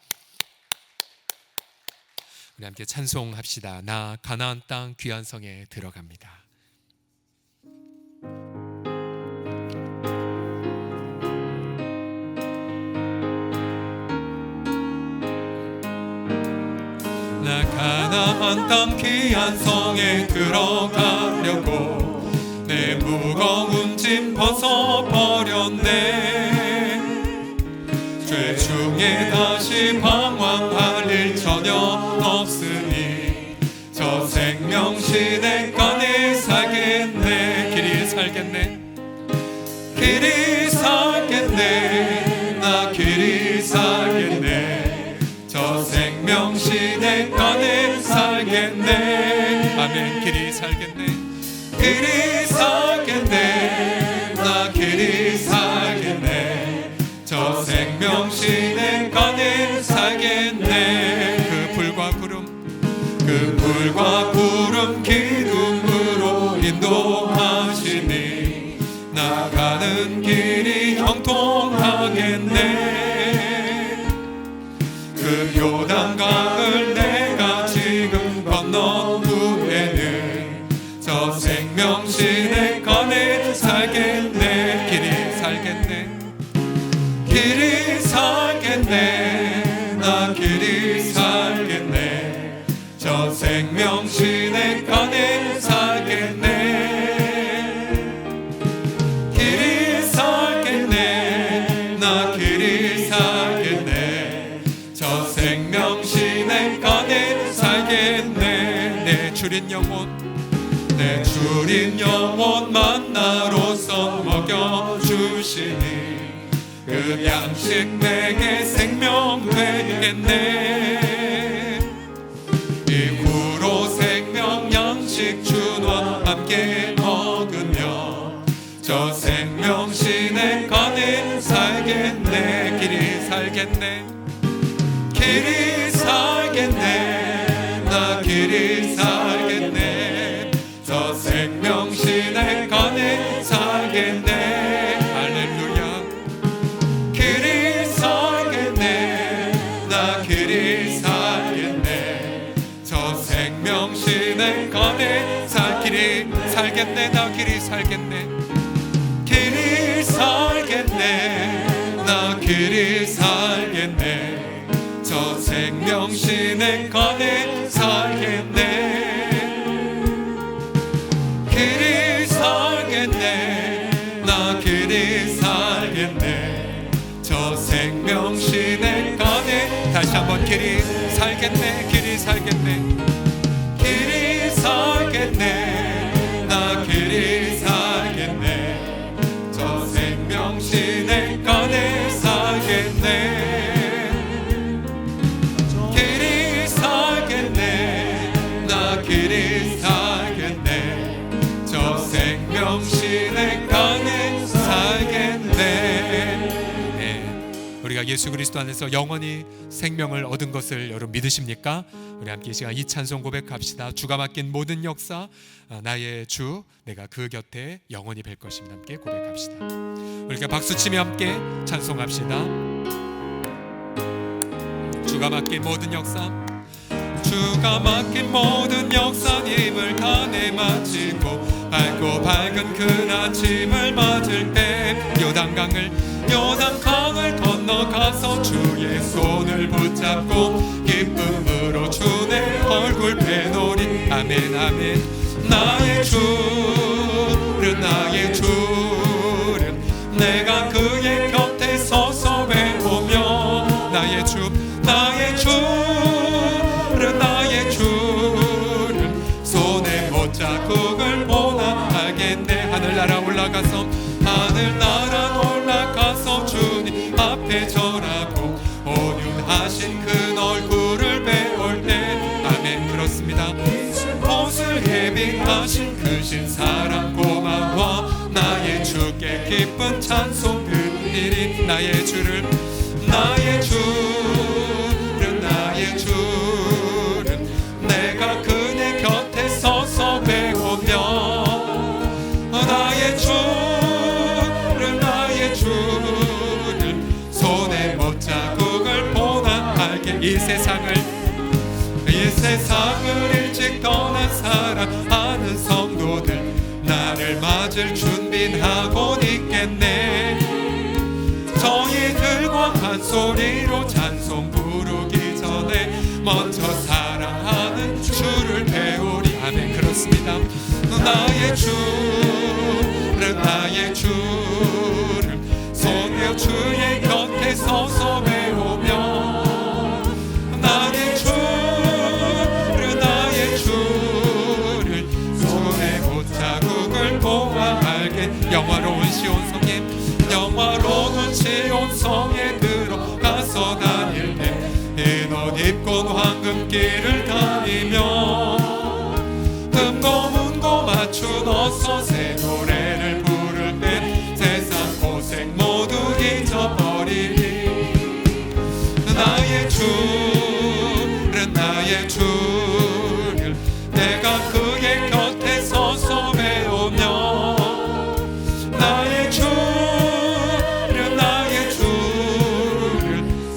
우리 함께 찬송합시다. 나 가나안 땅 귀한 성에 들어갑니다. 나 가나안 땅 귀한 성에 들어가려고 내 무거운 짐 벗어버렸네. 죄 중에 다시 방황할 일 전혀 없으니 저 생명 시내간에 살겠네. 길이 살겠네. 길이 살겠네. 나 길이 살겠네. 저 생명 시내간에 살겠네. 아멘. 길이 살겠네. 길이 살겠네. 나 길이 살겠네. 저 생명 시내간에 살겠네. 그 불과 구름 기둥으로 인도하시니 나가는 길이 형통하겠네. 그 요단강을 내가 지금 건넌 후에는 저 생명 시내간에 살겠네. 길이 살겠네. 길이 살겠네. 나 길이 살겠네. 저 생명 시내간에 살겠네. 길이 살겠네. 나 길이 살겠네. 저 생명 시내간에 살겠네. 내 주린 영혼 만나로서 먹여주시니 그 양식 내게 생명 되겠네. 이후로 생명 양식 주와 함께 먹으며 저 생명 시내간에 살겠네. 길이 살겠네. 길이 살겠네. 나 길이 살겠네. 저 생명 시내간에 살겠네. 할렐루야. 길이 살겠네. 나 길이 살겠네. 저 생명 시내간에 길이 살겠네. 나 길이 살겠네. 길이 살겠네. 나 길이 살겠네. 저 생명 시내간에 살겠네. 길이 살겠네. 나 길이 살겠네. 저 생명 시내간에 다시 한번 길이 살겠네. 길이 살겠네. 길이 살겠네. 나 길이 살겠네. 저 생명 시내간에 살겠네. 길이 살겠네. 나 길이 살겠네. 저 생명 시내간에 살겠네. 우리가 예수 그리스도 안에서 영원히 생명을 얻은 것을 여러분 믿으십니까? 우리 함께 이 시간 이 찬송 고백합시다. 주가 맡긴 모든 역사 나의 주 내가 그 곁에 영원히 뵐 것입니다. 함께 고백합시다. 우리가 박수치며 함께 찬송합시다. 주가 맡긴 모든 역사 주가 맡긴 모든 역사님을 간에 마치고 밝고 밝은 그 아침을 맞을 때 요단강을 건너가서 주의 손을 붙잡고 기쁨으로 주의 얼굴 뵈노리. 아멘 아멘. 나의 주는 내가 그의 곁에 서서 외우며 나의 주 나의 자국을 보나 알겠네. 하늘나라 올라가서 주님 앞에 절하고 온유하신 그 얼굴을 배울 때 아멘. 그렇습니다. 옷을 예비하신 그 신사랑 고마워 나의 주께 기쁜 찬송 드리리. 나의 주를 내가 그네 곁에 서서 배우며 나의 주를 손에 못자국을 보나 알게. 이 세상을 일찍 떠난 사랑하는 성도들 나를 맞을 준비하고 있겠네. 저희들과 한 소리로 찬송 부르기 전에 먼저 사랑하는 주를 배우리. 아멘. 그렇습니다. 나의 주를 손에 주의 곁에 서서 배우며 나의 주를 손에 못자국을 보아 알게. 영화로운 시온 성에 들어가서 다닐 때 흰 옷 입고 황금길을 다니며 문고 맞추어서 새 노래를 부를 때 세상 고생 모두 잊어버리리. 나의 주를 내가 그의 곁에 서서 배우며 나의 주를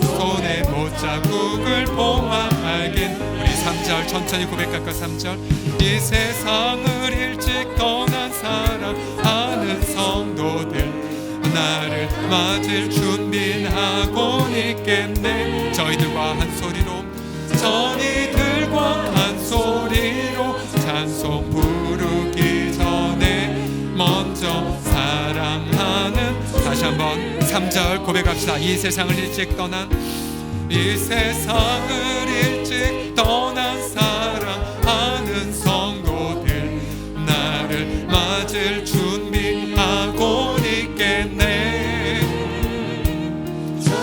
손에 못자국을 보아 알겠. 우리 3절 천천히 고백할까. 3절 이 세상을 일찍 떠난 사랑하는 성도들 나를 맞을 준비하고 있겠네. 저희들과 한 소리로 찬송 부르기 전에 먼저 사랑하는. 다시 한번 3절 고백합시다. 이 세상을 일찍 떠난 사랑하는 성도들 나를 맞을 준비하고 있겠네.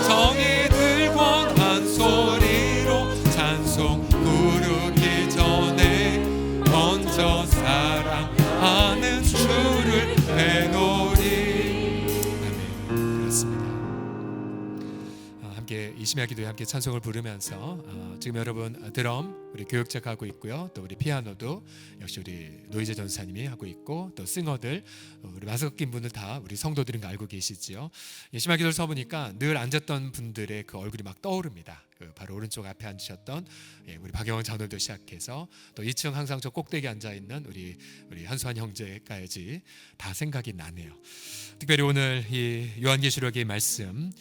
정의들과 한 소리로 찬송 부르기 전에 먼저 사랑하는 주를 배우리. 아멘. 그렇습니다. 함께 이 심야 기도에 함께 찬송을 부르면서 지금 여러분 드럼 우리 교역자가 하고 있고요. 또 우리 피아노도 역시 우리 노희재 전사님이 하고 있고 또 싱어들 우리 마스크 낀 분들 다 우리 성도들인 거 알고 계시지요. 심야 기도를 서보니까 늘 앉았던 분들의 그 얼굴이 막 떠오릅니다. 바로 오른쪽 앞에 앉으셨던 우리 박영원 장로도 시작해서 또 2층 항상 저 꼭대기 앉아 있는 우리 한수환 형제까지 다 생각이 나네요. 특별히 오늘 이 요한계시록의 말씀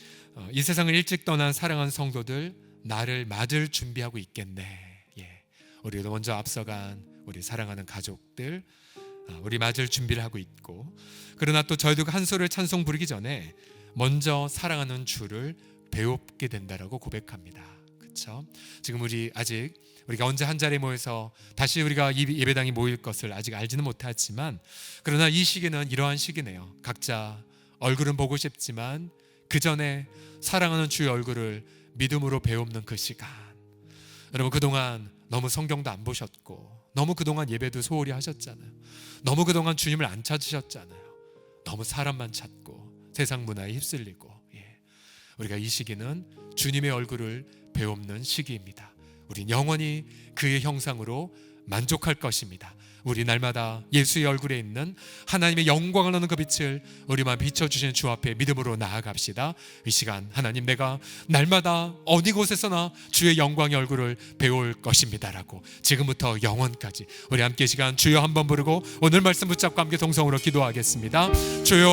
이 세상을 일찍 떠난 사랑하는 성도들 나를 맞을 준비하고 있겠네. 우리도 먼저 앞서간 우리 사랑하는 가족들 우리 맞을 준비를 하고 있고, 그러나 또 저희도 한 소리를 찬송 부르기 전에 먼저 사랑하는 주를 배우게 된다라고 고백합니다. 그렇죠? 지금 우리가 언제 한 자리에 모여서 다시 우리가 예배당에 모일 것을 아직 알지는 못하지만, 그러나 이 시기는 이러한 시기네요. 각자 얼굴은 보고 싶지만 그 전에 사랑하는 주의 얼굴을 믿음으로 배우는 그 시간. 여러분, 그동안 너무 성경도 안 보셨고, 너무 그동안 예배도 소홀히 하셨잖아요. 너무 그동안 주님을 안 찾으셨잖아요. 너무 사람만 찾고 세상 문화에 휩쓸리고. 우리가 이 시기는 주님의 얼굴을 배우는 시기입니다. 우린 영원히 그의 형상으로 만족할 것입니다. 우리 날마다 예수의 얼굴에 있는 하나님의 영광을 나는 그 빛을 우리만 비춰주시는 주 앞에 믿음으로 나아갑시다. 이 시간 하나님, 내가 날마다 어디 곳에서나 주의 영광의 얼굴을 배울 것입니다라고 지금부터 영원까지 우리 함께 시간 주여 한번 부르고 오늘 말씀 붙잡고 함께 동성으로 기도하겠습니다. 주여,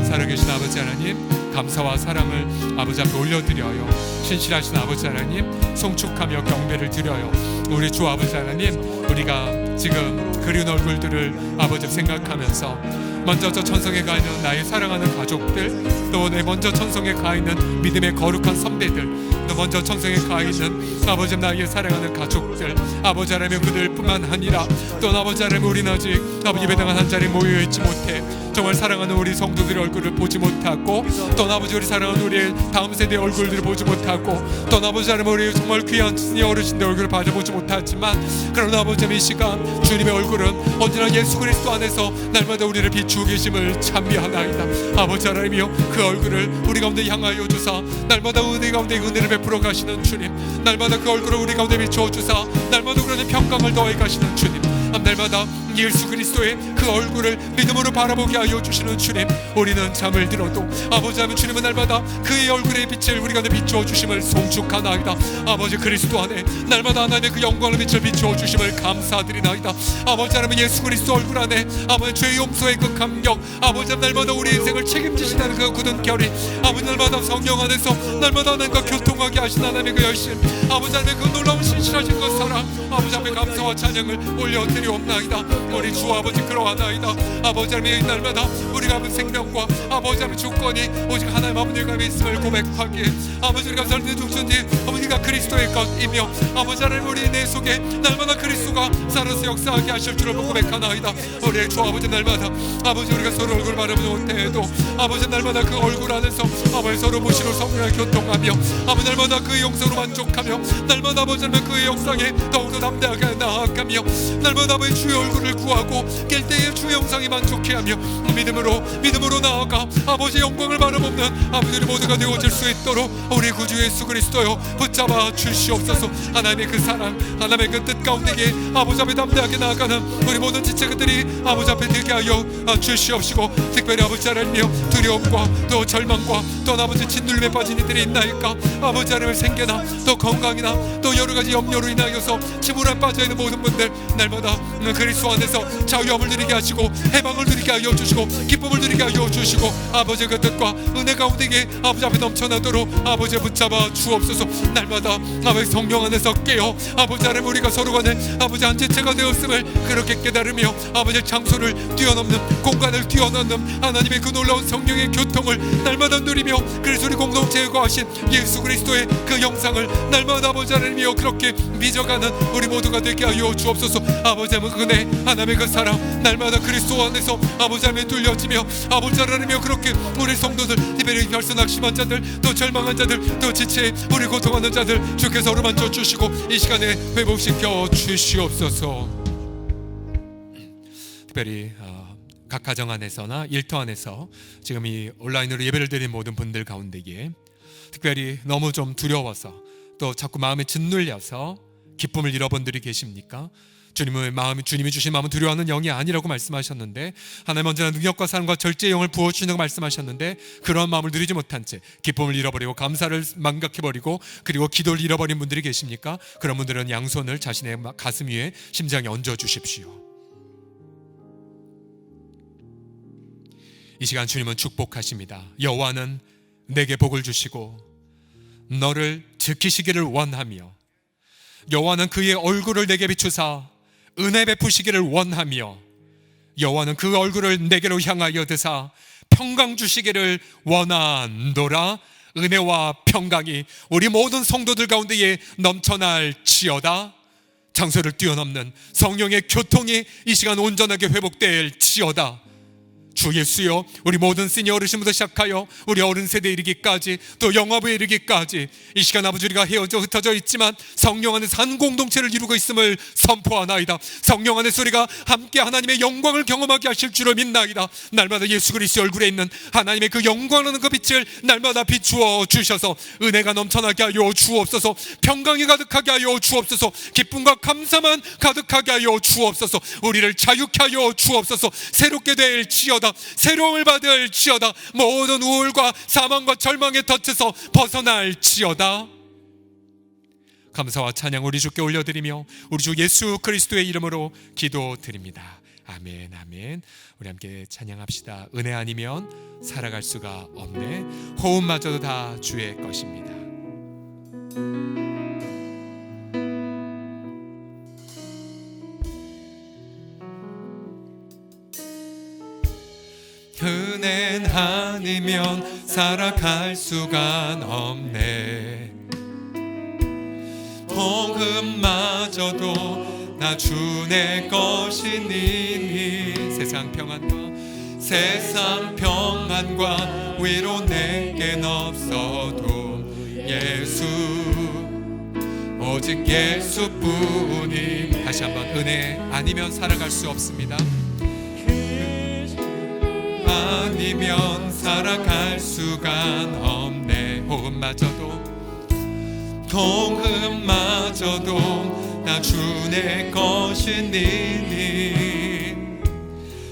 살아계신 아버지 하나님, 감사와 사랑을 아버지 앞에 올려드려요. 신실하신 아버지 하나님, 송축하며 경배를 드려요. 우리 주 아버지 하나님, 우리가 지금 그리운 얼굴들을 아버지 생각하면서 먼저 저 천성에 가 있는 나의 사랑하는 가족들, 또 내 먼저 천성에 가 있는 믿음의 거룩한 선배들, 또 먼저 천성에 가 있는 아버지 나의 사랑하는 가족들, 아버지 하나님 그들뿐만 아니라 또 아버지 하나님 우리는 아직 아버지 예배당 한 자리에 모여있지 못해 정말 사랑하는 우리 성도들의 얼굴을 보지 못하고, 또 아버지 우리 사랑하는 우리 다음 세대의 얼굴들을 보지 못하고, 또 아버지 하나님 우리 정말 귀한 스님 어르신들 얼굴을 받아보지 못하지만, 그러나 아버지 이 시간 주님의 얼굴은 언제나 예수 그리스도 안에서 날마다 우리를 비추고 계심을 찬미하나이다. 아버지 하나님이여, 그 얼굴을 우리 가운데 향하여 주사 날마다 은혜 가운데 은혜를 베풀어 가시는 주님, 날마다 그 얼굴을 우리 가운데 비추어 주사 날마다 그러니 평강을 더해 가시는 주님, 날마다 예수 그리스도의 그 얼굴을 믿음으로 바라보게 하여 주시는 주님, 우리는 잠을 들어도 아버지 하나님 주님은 날마다 그의 얼굴의 빛을 우리 가운데 비추어 주심을 송축하나이다. 아버지 그리스도 안에 날마다 하나님의 그 영광의 빛을 비추어 주심을 감사드리나이다. 아버지 하나님 예수 그리스도 얼굴 안에 아버지 죄 용서의 그 감격, 아버지 하나님 날마다 우리 인생을 책임지시다는 그 굳은 결의, 아버지 날마다 성령 안에서 날마다 하나님과 교통하게 하신 하나님의 그 열심, 아버지 하나님의 그 놀라운 신실하신 그 사랑, 아버지 앞에 감사와 찬양을 올려드리옵나이다. 우리 주 아버지 그러하나이다. 아버지 하나님 날마다 우리가 하는 생명과 아버지 하나님 주권이 오직 하나님 아버지가 있음을 고백하기에, 아버지 우리가 살는 중순이 아버지가 그리스도의 것이며, 아버지 하나님 우리 내 속에 날마다 그리스도가 살아서 역사하게 하실 줄을 고백하나이다. 우리의 주 아버지 날마다 아버지 우리가 서로 얼굴 바라보지 못해도 아버지 날마다 그 얼굴 안에서 아버지 서로 보시로 성령을 교통하며, 아버지 날마다 그의 용서로 만족하며, 날마다 아버지 하나님 그의 영상에 더욱더 담대하게 나아가며, 날마다 아버지 주의 얼굴을 구하고 깰 때에 주의 영상이 만족해하며 믿음으로 나아가 아버지의 영광을 바라보는 아버지 모두가 되어질 수 있도록 우리 구주 예수 그리스도여 붙잡아 주시옵소서. 하나님의 그 사랑, 하나님의 그 뜻 가운데에 아버지 앞에 담대하게 나아가는 우리 모든 지체들이 아버지 앞에 되게 하여 주시옵시고, 특별히 아버지 하나님이여 두려움과 또 절망과 또 아버지 짓눌림에 빠진 이들이 있나이까, 아버지 하나님의 생계나 또 건강이나 또 여러 가지 염려로 인하여서 침울에 빠져 있는 모든 분들 날마다 그리스도 안에서 자유함을 누리게 하시고 해방을 누리게 하여 주시고 기쁨을 누리게 하여 주시고, 아버지 그 뜻과 은혜 가운데에 아버지 앞에 넘쳐나도록 아버지 붙잡아 주옵소서. 날마다 아버지 성령 안에서 깨어 아버지 하나님 우리가 서로 간에 아버지 한 지체가 되었음을 그렇게 깨달으며, 아버지 장소를 뛰어넘는 공간을 뛰어넘는 하나님의 그 놀라운 성령의 교통을 날마다 누리며, 그래서 우리 공동체에 거하신 예수 그리스도의 그 영상을 날마다 아버지 하나님이여 그렇게 빚어가는 우리 모두가 되게 하여 주옵소서. 아버지 하나님의 은혜, 하나님의 그 사랑 날마다 그리스도 안에서 아버지 하나님의 뚫려지며, 아버지 하나님이여 그렇게 우리 성도들, 특별히 결선 낙심한 자들, 또 절망한 자들, 또 지체에 우리 고통하는 자들 주께서 어루만져 주시고 이 시간에 회복시켜 주시옵소서. 특별히 각 가정 안에서나 일터 안에서 지금 이 온라인으로 예배를 드린 모든 분들 가운데에 특별히 너무 좀 두려워서 또 자꾸 마음에 짓눌려서 기쁨을 잃어본 분들이 계십니까? 주님이 주신 마음은 두려워하는 영이 아니라고 말씀하셨는데, 하나님 언제나 능력과 사랑과 절제의 영을 부어주신다고 말씀하셨는데, 그러한 마음을 누리지 못한 채 기쁨을 잃어버리고 감사를 망각해버리고 그리고 기도를 잃어버린 분들이 계십니까? 그런 분들은 양손을 자신의 가슴 위에 심장에 얹어주십시오. 이 시간 주님은 축복하십니다. 여호와는 내게 복을 주시고 너를 지키시기를 원하며, 여호와는 그의 얼굴을 내게 비추사 은혜 베푸시기를 원하며, 여호와는 그 얼굴을 내게로 향하여 드사 평강 주시기를 원하노라. 은혜와 평강이 우리 모든 성도들 가운데에 넘쳐날지어다. 장소를 뛰어넘는 성령의 교통이 이 시간 온전하게 회복될지어다. 주 예수여, 우리 모든 시니어 어르신부터 시작하여 우리 어른 세대에 이르기까지 또 영화부에 이르기까지 이 시간 아버지 우리가 헤어져 흩어져 있지만 성령 안에서 한 공동체를 이루고 있음을 선포하나이다. 성령 안에서 우리가 함께 하나님의 영광을 경험하게 하실 줄을 믿나이다. 날마다 예수 그리스도 얼굴에 있는 하나님의 그 영광하는 그 빛을 날마다 비추어 주셔서 은혜가 넘쳐나게 하여 주옵소서. 평강이 가득하게 하여 주옵소서. 기쁨과 감사만 가득하게 하여 주옵소서. 우리를 자유케 하여 주옵소서. 새롭게 될지어다. 새로움을 받을지어다. 모든 우울과 사망과 절망의 덫에서 벗어날지어다. 감사와 찬양 우리 주께 올려드리며 우리 주 예수 그리스도의 이름으로 기도드립니다. 아멘, 아멘. 우리 함께 찬양합시다. 은혜 아니면 살아갈 수가 없네. 호흡마저도 다 주의 것입니다. 은혜 아니면 살아갈 수가 없네. 복음마저도 나 주내 것이니 세상 평안과 위로 내겐 없어도 예수, 오직 예수뿐이. 다시 한번, 은혜 아니면 살아갈 수 없습니다. 아니면 살아갈 수가 없네. 복음마저도 나 주내 것이니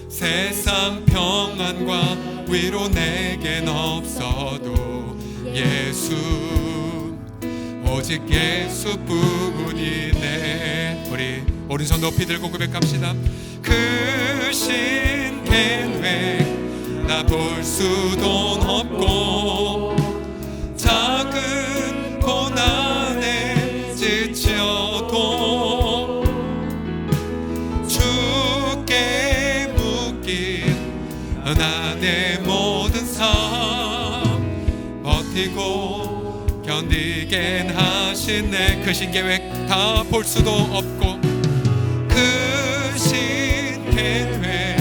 세상 평안과 위로 내겐 없어도 예수, 오직 예수뿐이네. 우리 오른손 높이 들고 고백합시다. 그 신께 나 볼 수도 없고 작은 고난에 지쳐도 주께 묶인 나의 모든 삶 버티고 견디겐 하시네. 그 신계획 다 볼 수도 없고 그 신계획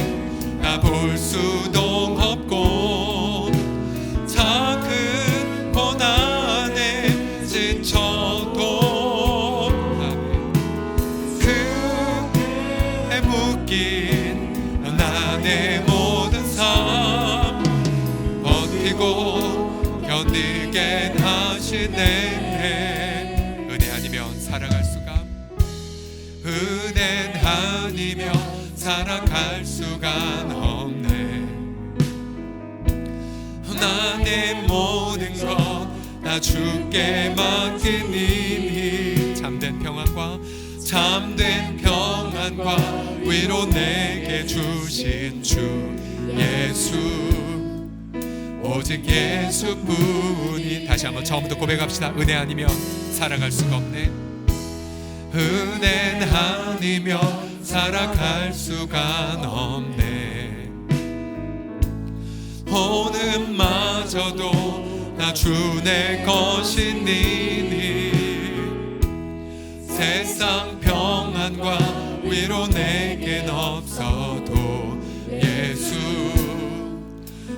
다 볼 수도 없고 작은 고난에 지쳐도 그에 묶인 나의 모든 삶 버티고 견디게 하시네. 은혜 아니면 살아갈 수가, 은혜 아니면 살아갈 수가 없네. 나의 모든 것 다 주께 맡기니 잠든 평안과 위로 내게 주신 주 예수, 오직 예수뿐이. 다시 한번 처음부터 고백합시다. 은혜 아니면 살아갈 수가 없네. 은혜 아니면 살아갈 수가 없네. 복음마저도 나 주내 것이니 세상 평안과 위로 내겐 없어도 예수,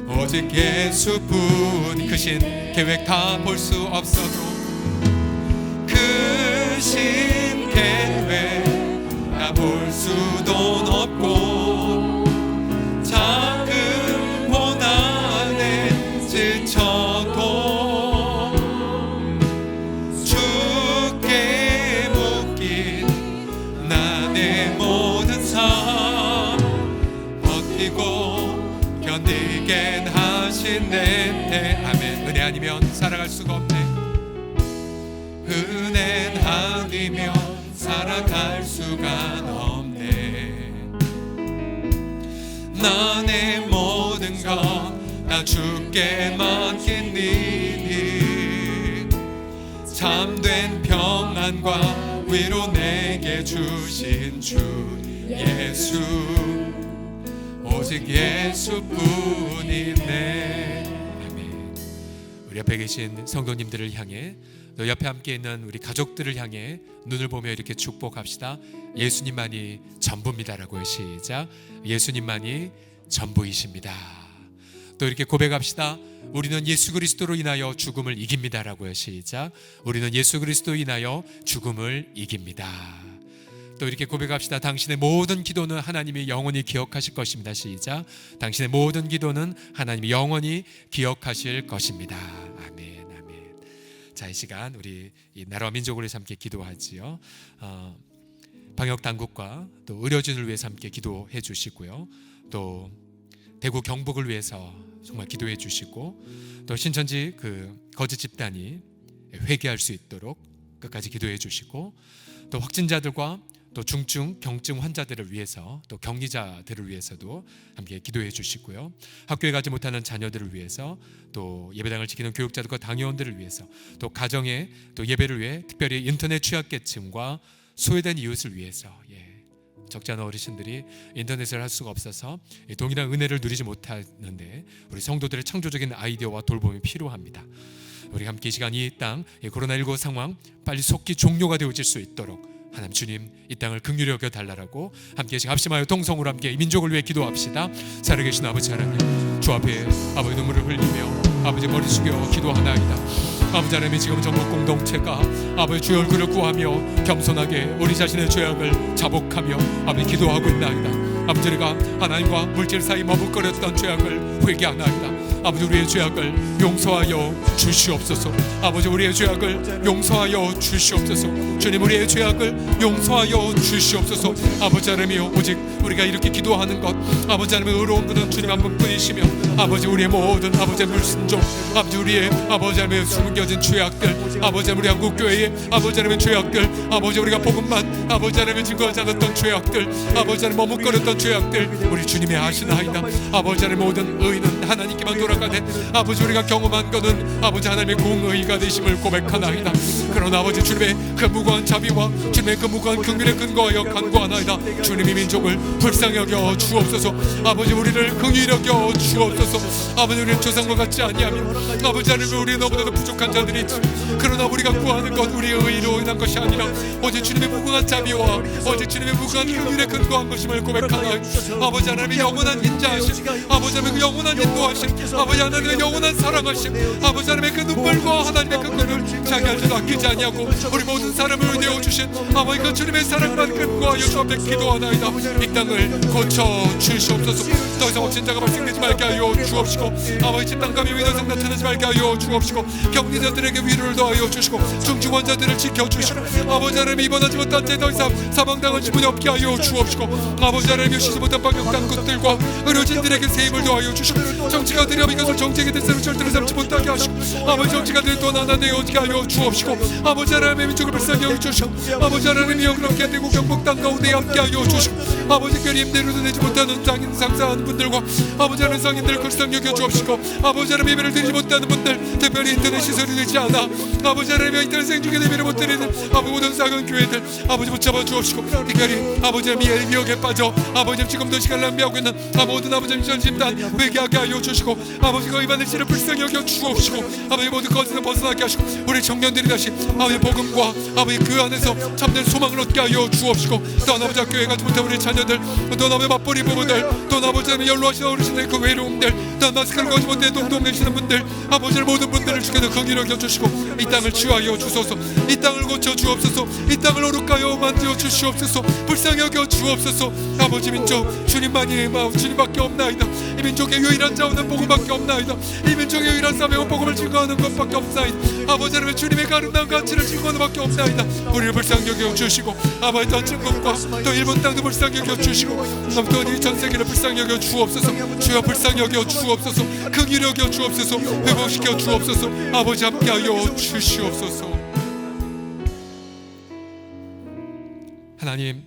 오직 예수뿐. 그 신 계획 다 볼 수 없어도 그 신 계획 다 볼 수도 없고 작은 고난에 지쳐도 주께 묶인 나의 모든 삶 버티고 견디겐 하시네. 아멘. 은혜 아니면 살아갈 수가 없네. 은혜 아니면 살아갈 수가 없네. 나의 모든 것 다 주께 맡기니 참된 평안과 위로 내게 주신 주 예수, 오직 예수뿐이네. 아멘. 우리 옆에 계신 성도님들을 향해, 또 옆에 함께 있는 우리 가족들을 향해 눈을 보며 이렇게 축복합시다. 예수님만이 전부입니다라고요. 시작. 예수님만이 전부이십니다. 또 이렇게 고백합시다. 우리는 예수 그리스도로 인하여 죽음을 이깁니다라고요. 시작. 우리는 예수 그리스도로 인하여 죽음을 이깁니다. 또 이렇게 고백합시다. 당신의 모든 기도는 하나님이 영원히 기억하실 것입니다. 시작. 당신의 모든 기도는 하나님이 영원히 기억하실 것입니다. 아멘, 아멘. 자, 이 시간 우리 이 나라와 민족을 위해서 함께 기도하지요. 방역 당국과 또 의료진을 위해서 함께 기도해 주시고요. 또 대구 경북을 위해서 정말 기도해 주시고, 또 신천지 그 거짓 집단이 회개할 수 있도록 끝까지 기도해 주시고, 또 확진자들과 또 중증 경증 환자들을 위해서, 또 격리자들을 위해서도 함께 기도해 주시고요. 학교에 가지 못하는 자녀들을 위해서, 또 예배당을 지키는 교육자들과 당회원들을 위해서, 또 가정에 또 예배를 위해 특별히 인터넷 취약계층과 소외된 이웃을 위해서 적지 않은 어르신들이 인터넷을 할 수가 없어서 동일한 은혜를 누리지 못하는데 우리 성도들의 창조적인 아이디어와 돌봄이 필요합니다. 우리 함께 이 시간 이 땅 코로나19 상황 빨리 속히 종료가 되어질 수 있도록 하나님 주님 이 땅을 긍휼히 여겨 달라라고 함께 합심하여 동성으로 함께 이 민족을 위해 기도합시다. 살아계신 아버지 하나님, 주 앞에 아버지 눈물을 흘리며 아버지 머리 숙여 기도하나이다. 아버지 하나님, 지금 전국 공동체가 아버지 주의 얼굴을 구하며 겸손하게 우리 자신의 죄악을 자복하며 아버지 기도하고 있나이다. 아버지, 우리가 하나님과 물질 사이 머뭇거렸던 죄악을 회개하나이다. 아버지, 우리의 죄악을 용서하여 주시옵소서. 아버지, 우리의 죄악을 용서하여 주시옵소서. 주님, 우리의 죄악을 용서하여 주시옵소서. 아버지 하나님이여, 오직 우리가 이렇게 기도하는 것, 아버지 하나님의 의로운 분은 주님 한 분뿐이시며 아버지, 우리의 모든 아버지의 불순종, 아버지 우리의 아버지 하나님의 숨겨진 죄악들, 아버지 하나님 우리 한국교회의 아버지 하나님의 죄악들, 아버지 우리가 복음만 아버지 하나님의 증거하지 않았던 죄악들, 아버지 하나님 머뭇거렸던 죄악들 우리 주님이 아시나이다. 아버지 하나님 모든 의는 하나님께만 돌아가네. 아버지 우리가 경험한 것은 아버지 하나님의 공의가 되심을 고백하나이다. 그러나 아버지 주님의 그 무고한 자비와 주님의 그 무고한 긍휼에 근거하여 간구하나이다. 주님이 민족을 불쌍히 여겨 주옵소서. 아버지 우리를 긍휼히 여겨 주옵소서. 아버지 우리는 조상과 같지 아니하며 아버지 하나님 우리 너무나도 부족한 자들이 있지. 그러나 우리가 구하는 것 우리의 의로 인한 것이 아니라 오직 주님의 무궁한 자비와 오직 주님의 무궁한 긍휼에 근거한 것임을 고백하나이다. 아버지 하나님의 영원한 인자하심, 아버지 하나님의 영원한 인도하심, 아버지 하나님의 영원한 사랑하심, 아버지 하나님의 그 눈물과 하나님의 그 끈을 자기 알지도 아끼지 아니하고 우리 모든 사람을 위대어 주신 아버지 그 주님의 사랑만 근거하여 주 앞에 기도하나이다. 이 땅을 고쳐 주시옵소서. 더 이상 확진자가 발생되지 말게 하여 주옵시고 아버지 집단감이 더 이상 나타나지 말게 하여 주옵시고 격리자들에게 위로를 더하여 주시고 중증 환자들을 지켜주시고 아버지 하나님 입원하지 못한 채 더 이상 사망당한 지분이 없게 하여 주옵시고 아버지 하나님 쉬지 못한 방역당국들과 의료진들에게 새 힘을 더하여 주시고 정치가들이 이것을 정책의 대상으로 절대로 삼지 못하게 하시고 아버지 정치가들이 또 나눠내어지게 하여 주옵시고 아버지 하나님의 민족을 불쌍히 여겨주시고 아버지 하나님이여 그렇게 대구 경북 땅 가운데 함께 하여 주시고 아버지 교리 힘대로도 내지 못하는 장인 상사하는 분들과 아버지 하나님 상인들을 불쌍히 여겨 주옵시고 아버지 하나님 예배를 드리지 못하는 분들 특별히 인터넷 시설이 되지 않아 아버지 하나님의 인터넷 생중계 예배를 못 드리는 아버지 모든 작은 교회들 아버지 붙잡아 주옵시고 특별히 아버지 하나님의 엘비역에 빠져 아버지 지금도 시간을 낭비하고 있는 모든 아버지 하나님 집단 회개하게 하여 주시고 아버지 그 입안의 씨를 불쌍히 여겨 주옵시고 아버지 모든 것에서 벗어나게 하시고 우리 청년들이 다시 아버지 복음과 아버지 그 안에서 참된 소망을 얻게 하여 주옵시고 또 아버지 교회 가지 못한 우리 자녀들 또 아버지 맞벌이 부부들 또 아버지 하나님 연로하시는 어르신들의 그 외로움들 또 마스크를 거지 못해 동동 계시는 분들 아버지 모든 분들을 주께서 긍휼히 여겨주시고 이 땅을 치유하여 주소서. 이 땅을 고쳐 주옵소서. 이 땅을 오룩하여 만져 주시옵소서. 불쌍히 여겨 주옵소서. 아버지 민족 주님만이 주님밖에 없나이다. 이 민족의 유일한 자원은 복음밖에 없나이다. 이 민족의 유일한 사명은 복음을 증거하는 것밖에 없나이다. 아버지 하나님 주님의 아름다운 가치를 증거하는 것밖에 없나이다. 우리를 불쌍히 여겨 주시고 아버지 또 중국과 또 일본 땅도 불쌍히 여겨 주시고 또 이 전 세계를 불쌍히 여겨 주옵소서. 주여 불쌍히 여겨 주옵소서. 긍휼히 여겨 주옵소서. 회복시켜 주옵소서. 아버지 함께하여 주시옵소서. 하나님,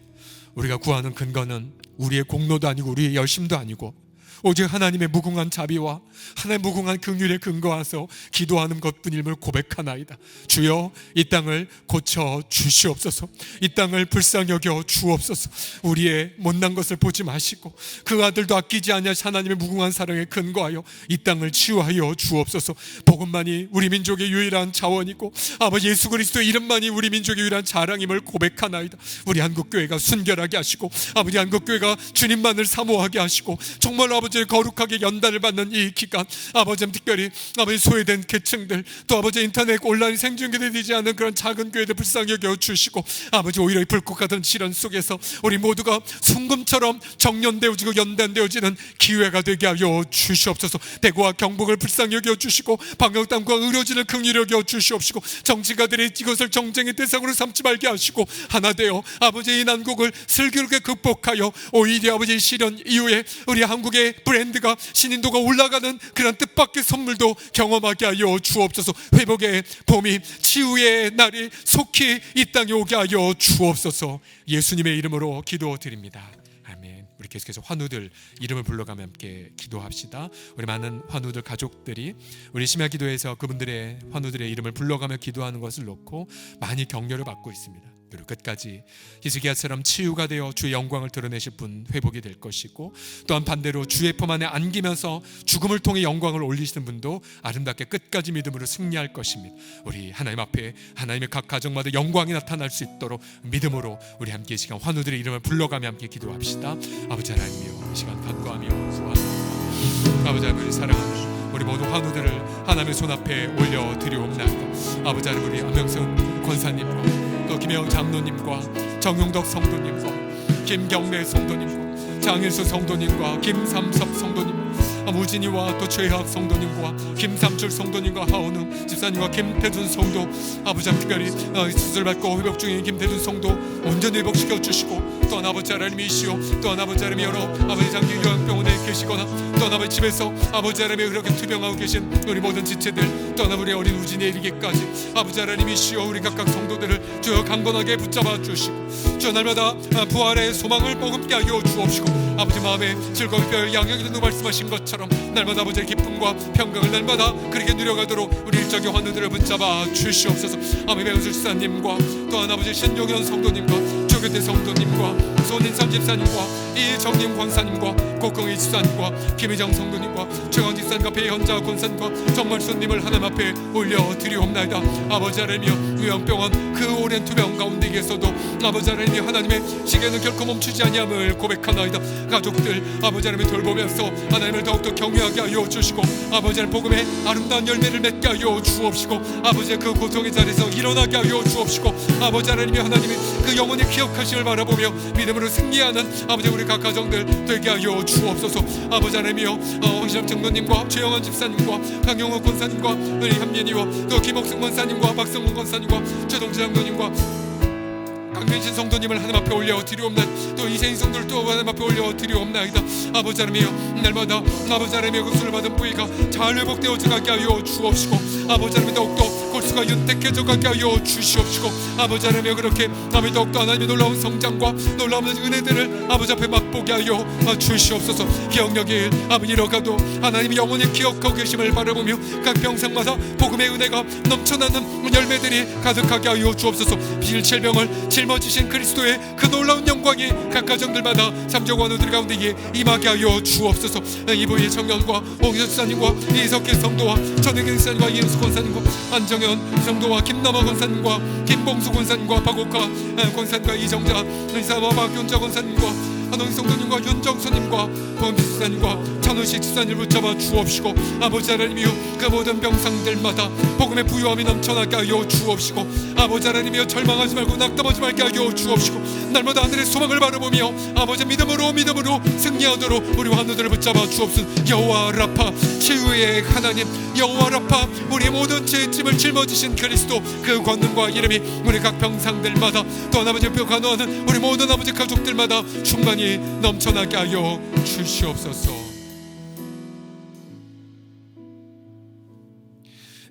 우리가 구하는 근거는 우리의 공로도 아니고 우리의 열심도 아니고 오직 하나님의 무궁한 자비와 하나님의 무궁한 긍휼에 근거해서 기도하는 것뿐임을 고백하나이다. 주여 이 땅을 고쳐 주시옵소서. 이 땅을 불쌍히 여겨 주옵소서. 우리의 못난 것을 보지 마시고 그 아들도 아끼지 아니하신 하나님의 무궁한 사랑에 근거하여 이 땅을 치유하여 주옵소서. 복음만이 우리 민족의 유일한 자원이고 아버지 예수 그리스도의 이름만이 우리 민족의 유일한 자랑임을 고백하나이다. 우리 한국교회가 순결하게 하시고 아버지 한국교회가 주님만을 사모하게 하시고 정말 아버지 거룩하게 연단을 받는 이 기간 아버지 특별히 아버지 소외된 계층들 또 아버지 인터넷 온라인 생중계되지 않은 그런 작은 교회들 불쌍히 여겨 주시고 아버지 오히려 이 불꽃 같은 시련 속에서 우리 모두가 순금처럼 정련되어지고 연단되어지는 기회가 되게 하여 주시옵소서. 대구와 경북을 불쌍히 여겨 주시고 방역당과 의료진을 긍휼히 여겨 주시옵시고 정치가들이 이것을 정쟁의 대상으로 삼지 말게 하시고 하나 되어 아버지 이 난국을 슬기롭게 극복하여 오히려 아버지 시련 이후에 우리 한국의 브랜드가 신인도가 올라가는 그런 뜻밖의 선물도 경험하게 하여 주옵소서. 회복의 봄이 치유의 날이 속히 이 땅에 오게 하여 주옵소서. 예수님의 이름으로 기도드립니다. 아멘. 우리 계속해서 환우들 이름을 불러가며 함께 기도합시다. 우리 많은 환우들 가족들이 우리 심야 기도에서 그분들의 환우들의 이름을 불러가며 기도하는 것을 놓고 많이 격려를 받고 있습니다. 그리고 끝까지 히스기야처럼 치유가 되어 주의 영광을 드러내실 분 회복이 될 것이고, 또한 반대로 주의 품 안에 안기면서 죽음을 통해 영광을 올리시는 분도 아름답게 끝까지 믿음으로 승리할 것입니다. 우리 하나님 앞에 하나님의 각 가정마다 영광이 나타날 수 있도록 믿음으로 우리 함께 이 시간 환우들의 이름을 불러가며 함께 기도합시다. 아버지 하나님이여, 이 시간 간구하며 구하옵나이다. 아버지 하나님, 사랑하는 우리 모든 환우들을 하나님의 손 앞에 올려드리옵나이다. 아버지 하나님, 우리 안명선 권사님과 또 김혜영 장로님과 정용덕 성도님과 김경래 성도님과 장일수 성도님과 김삼섭 성도님, 우진이와 또 최학 성도님과 김삼출 성도님과 하원웅 집사님과 김태준 성도, 아버지 특별히 수술받고 회복 중인 김태준 성도 온전히 회복시켜 주시고, 또한 아버지 하나님이시오, 또한 아버지 하나님이 여러 아버지 장기 요양병원에 계시거나, 또한 아버지 집에서 아버지 하나님이 그렇게 투병하고 계신 우리 모든 지체들, 또한 우리 어린 우진에 이르기까지 아버지 하나님이시오, 우리 각각 성도들을 주여 강건하게 붙잡아 주시고, 주 날마다 부활의 소망을 머금게 하여 주옵시고, 아버지 마음에 즐거운 별 양양이 된다고 말씀하신 것처럼 날마다 아버지의 기쁨과 평강을 날마다 그렇게 누려가도록 우리 일적인 환우들을 붙잡아 주시옵소서. 아버지 배우수 집사님과 또한 아버지 신용현 성도님과 조교대 성도님과 손인삼 집사님과 이정림 권사님과 고경희 집사님과 김희정 성도님과 최강 집사님과 배현자 권사님과 정말수님을 하나님 앞에 올려드리옵나이다. 아버지 하나님이여, 요양병원 그 오랜 투병 가운데에서도 아버지 하나님이 하나님의 시계는 결코 멈추지 아니함을 고백하나이다. 가족들 아버지 하나님을 돌보면서 하나님을 더욱더 경외하게 하여 주시고, 아버지 하나님 복음의 아름다운 열매를 맺게 하여 주옵시고, 아버지의 그 고통의 자리에서 일어나게 하여 주옵시고, 아버지 하나님이 하나님이 그 영원히 기억하시길 바라보며 믿음으로 승리하는 아버지 우리 각 가정들 되게 하여 주옵소서. 아버지 하나님이여, 황실업 장로님과 최영환 집사님과 강영호 권사님과 우리 현민이와 또 김옥승 권사님과 박성훈 권사님과 최동재 장로님과 강민신 성도님을 하나님 앞에 올려드리옵나이다. 또 이세인 성도를 또 하나님 앞에 올려드리옵나이다. 아버지 하나님이여, 날마다 아버지 하나님의 구슬을 받은 부위가 잘 회복되어져 가게 하여 주옵시고, 아버지 하나님 더욱더 골수가 윤택해져 가게 하여 주시옵시고, 아버지 하나님이여, 그렇게 아버지 더욱더 하나님의 놀라운 성장과 놀라운 은혜들을 아버지 앞에 맛보게 하여 주시옵소서. 기억력이 아버지 이뤄가도 하나님이 영원히 기억하고 계심을 바라보며 각 병상마다 복음의 은혜가 넘쳐나는 열매들이 가득하게 하여 주옵소서. 질병을 짊어지신 그리스도의 그 놀라운 영광이 각 가정들마다 삼정원우들 가운데 임하게 하여 주옵소서. 이부의 청년과 홍희석 집사님과 이석길 성도와 전혜경 집사님과 이은수 권사님과 안정현 성도와 김남아 권사님과 김봉수 권사님과 박옥화 권사님과 이정자 의사와 박윤자 권사님과 한홍희 성도님과 윤정수님과 범지 집사님과 찬우식 집사님을 붙잡아 주옵시고, 아버지 하나님이여, 그 모든 병상들마다 복음의 부유함이 넘쳐나게 하여 주옵시고, 아버지 하나님이여, 절망하지 말고 낙담하지 말게 하여 주옵시고, 날마다 하늘의 소망을 바라보며 아버지 믿음으로 승리하도록 우리 환우들을 붙잡아 주옵소서. 여호와 라파, 치유의 하나님, 여호와 라파, 우리의 모든 죄의 짐을 짊어지신 그리스도, 그 권능과 이름이 우리 각 병상들마다 또 아버지 간호하는 우리 모든 아버지 가족들마다 충만히 넘쳐나게 하여 주시옵소서.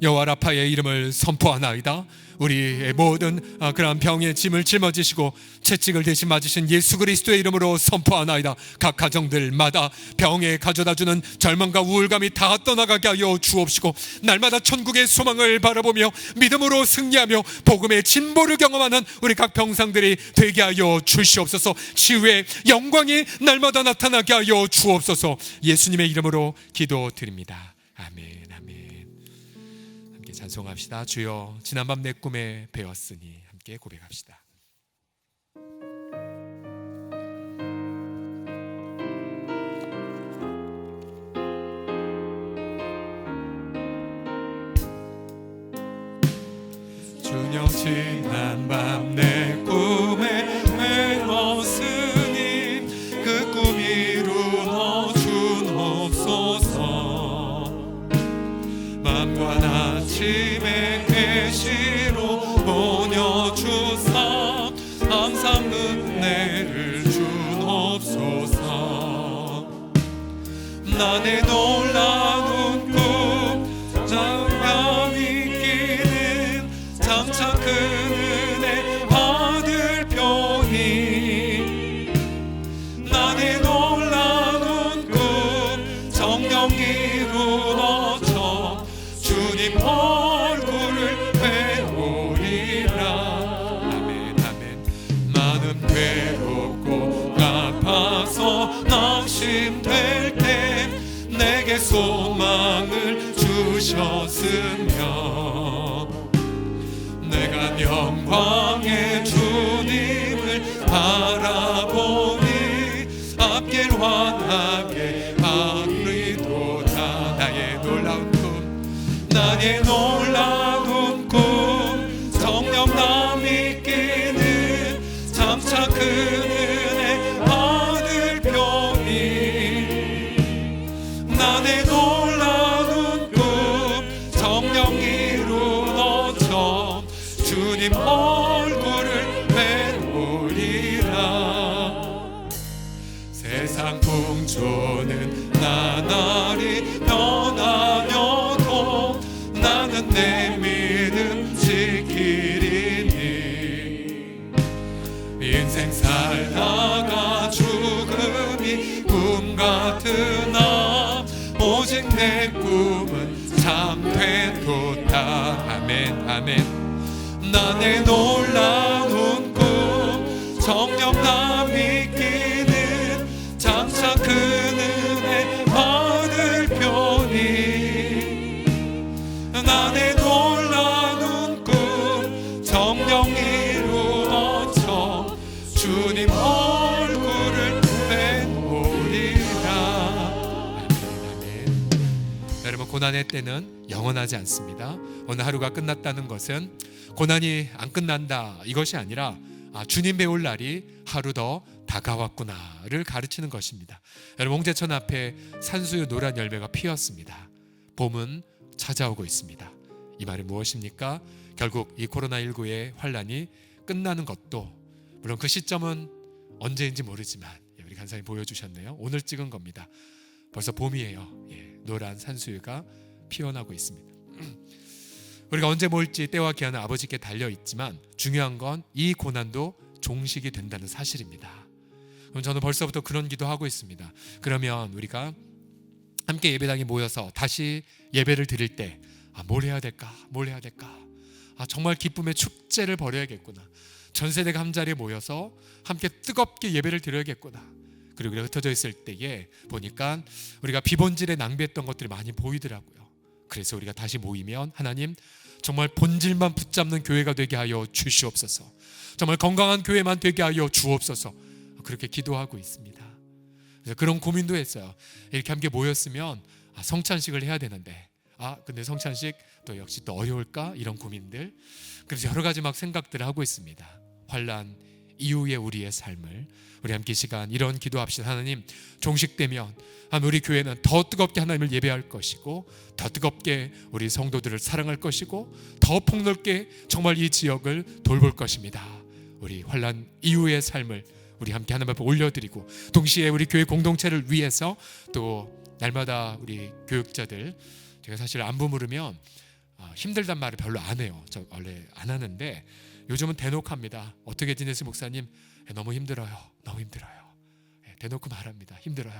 여호와 라파의 이름을 선포하나이다. 우리의 모든 그러한 병의 짐을 짊어지시고 채찍을 대신 맞으신 예수 그리스도의 이름으로 선포하나이다. 각 가정들마다 병에 가져다주는 절망과 우울감이 다 떠나가게 하여 주옵시고, 날마다 천국의 소망을 바라보며 믿음으로 승리하며 복음의 진보를 경험하는 우리 각 병상들이 되게 하여 주시옵소서. 치유의 영광이 날마다 나타나게 하여 주옵소서. 예수님의 이름으로 기도드립니다. 아멘. 찬송합시다. 주여, 지난밤 내 꿈에 배웠으니. 함께 고백합시다. 주여, 지난밤 내 꿈에 배웠으니 그 꿈 이루어 주옵소서. 밤과 아침의 계시로 보내주사 항상 은혜를 주옵소서. 나의 놀라운 꿈 장가 있기는 장차 큰 은혜 받을 표니, 나의 놀라운 꿈 정령 이루어져 주님 얼굴을 배우리라. 아멘. 아멘. 의심될 때 내게 소망을 주셨으며 내가 영광의 주님을 바라보니 앞길 환하게 바르리도다. 나의 놀라운 꿈 정녕 나 믿기는 장차 그 은혜 받을 편이 나의 놀라운 꿈 정녕 이루어져 주님 얼굴을 뵈오리라. 세상 풍조는 나날이 변하여도 나는 내 믿음 지키리니 인생 살다가 죽음이 꿈 같으나 오직 내 꿈은 참되도다. 아멘 아멘. 나의 놀라운 꿈 정녕 나 믿기는 장차 그 은혜 받을 편이 나의 놀라운 꿈 정녕 이루어져 주님 얼굴을 뵈오리라. 아멘. 여러분, 고난의 때는 영원하지 않습니다. 오늘 하루가 끝났다는 것은 고난이 안 끝난다 이것이 아니라 주님 배울 날이 하루 더 다가왔구나를 가르치는 것입니다. 여러분, 홍제천 앞에 산수유 노란 열매가 피었습니다. 봄은 찾아오고 있습니다. 이 말은 무엇입니까? 결국 이 코로나19의 환란이 끝나는 것도, 물론 그 시점은 언제인지 모르지만 우리 간사님 보여주셨네요. 오늘 찍은 겁니다. 벌써 봄이에요. 노란 산수유가 피어나고 있습니다. 우리가 언제 모일지 때와 기한은 아버지께 달려있지만 중요한 건 이 고난도 종식이 된다는 사실입니다. 그럼 저는 벌써부터 그런 기도하고 있습니다. 그러면 우리가 함께 예배당에 모여서 다시 예배를 드릴 때 뭘 해야 될까? 정말 기쁨의 축제를 벌여야겠구나. 전 세대가 한자리에 모여서 함께 뜨겁게 예배를 드려야겠구나. 그리고 우리가 흩어져 있을 때에 보니까 우리가 비본질에 낭비했던 것들이 많이 보이더라고요. 그래서 우리가 다시 모이면 하나님 정말 본질만 붙잡는 교회가 되게 하여 주시옵소서. 정말 건강한 교회만 되게 하여 주옵소서. 그렇게 기도하고 있습니다. 그래서 그런 고민도 했어요. 이렇게 함께 모였으면 성찬식을 해야 되는데 근데 성찬식 또 역시 또 어려울까? 이런 고민들. 그래서 여러 가지 막 생각들을 하고 있습니다. 환난 이후의 우리의 삶을 우리 함께 시간 이런 기도합시다. 하나님, 종식되면 우리 교회는 더 뜨겁게 하나님을 예배할 것이고 더 뜨겁게 우리 성도들을 사랑할 것이고 더 폭넓게 정말 이 지역을 돌볼 것입니다. 우리 환난 이후의 삶을 우리 함께 하나님 앞에 올려드리고 동시에 우리 교회 공동체를 위해서 또 날마다 우리 교육자들, 제가 사실 안부 물으면 힘들단 말을 별로 안 해요. 저 원래 안 하는데 요즘은 대놓고 합니다. 어떻게 지내세요 목사님? 너무 힘들어요. 대놓고 말합니다. 힘들어요.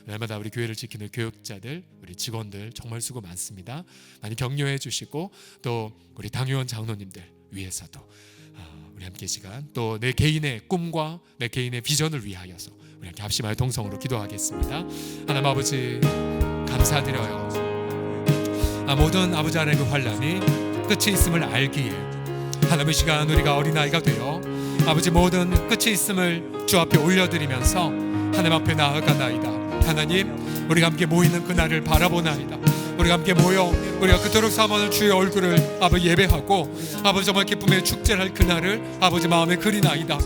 날마다 우리 교회를 지키는 교육자들, 우리 직원들 정말 수고 많습니다. 많이 격려해 주시고 또 우리 당회원 장로님들 위해서도 우리 함께 시간 또 내 개인의 꿈과 내 개인의 비전을 위하여서 우리 함께 합심하여 동성으로 기도하겠습니다. 하나님 아버지 감사드려요. 모든 아버지 하나님의 환란이 끝이 있음을 알기에 하나님의 시간 우리가 어린아이가 되어 아버지 모든 끝이 있음을 주 앞에 올려드리면서 하나님 앞에 나아가나이다. 하나님, 우리가 함께 모이는 그날을 바라보나이다. 우리가 함께 모여 우리가 그토록 사모하는 주의 얼굴을 아버지 예배하고 아버지 정말 기쁨의 축제를 할 그날을 아버지 마음에 그리나이다.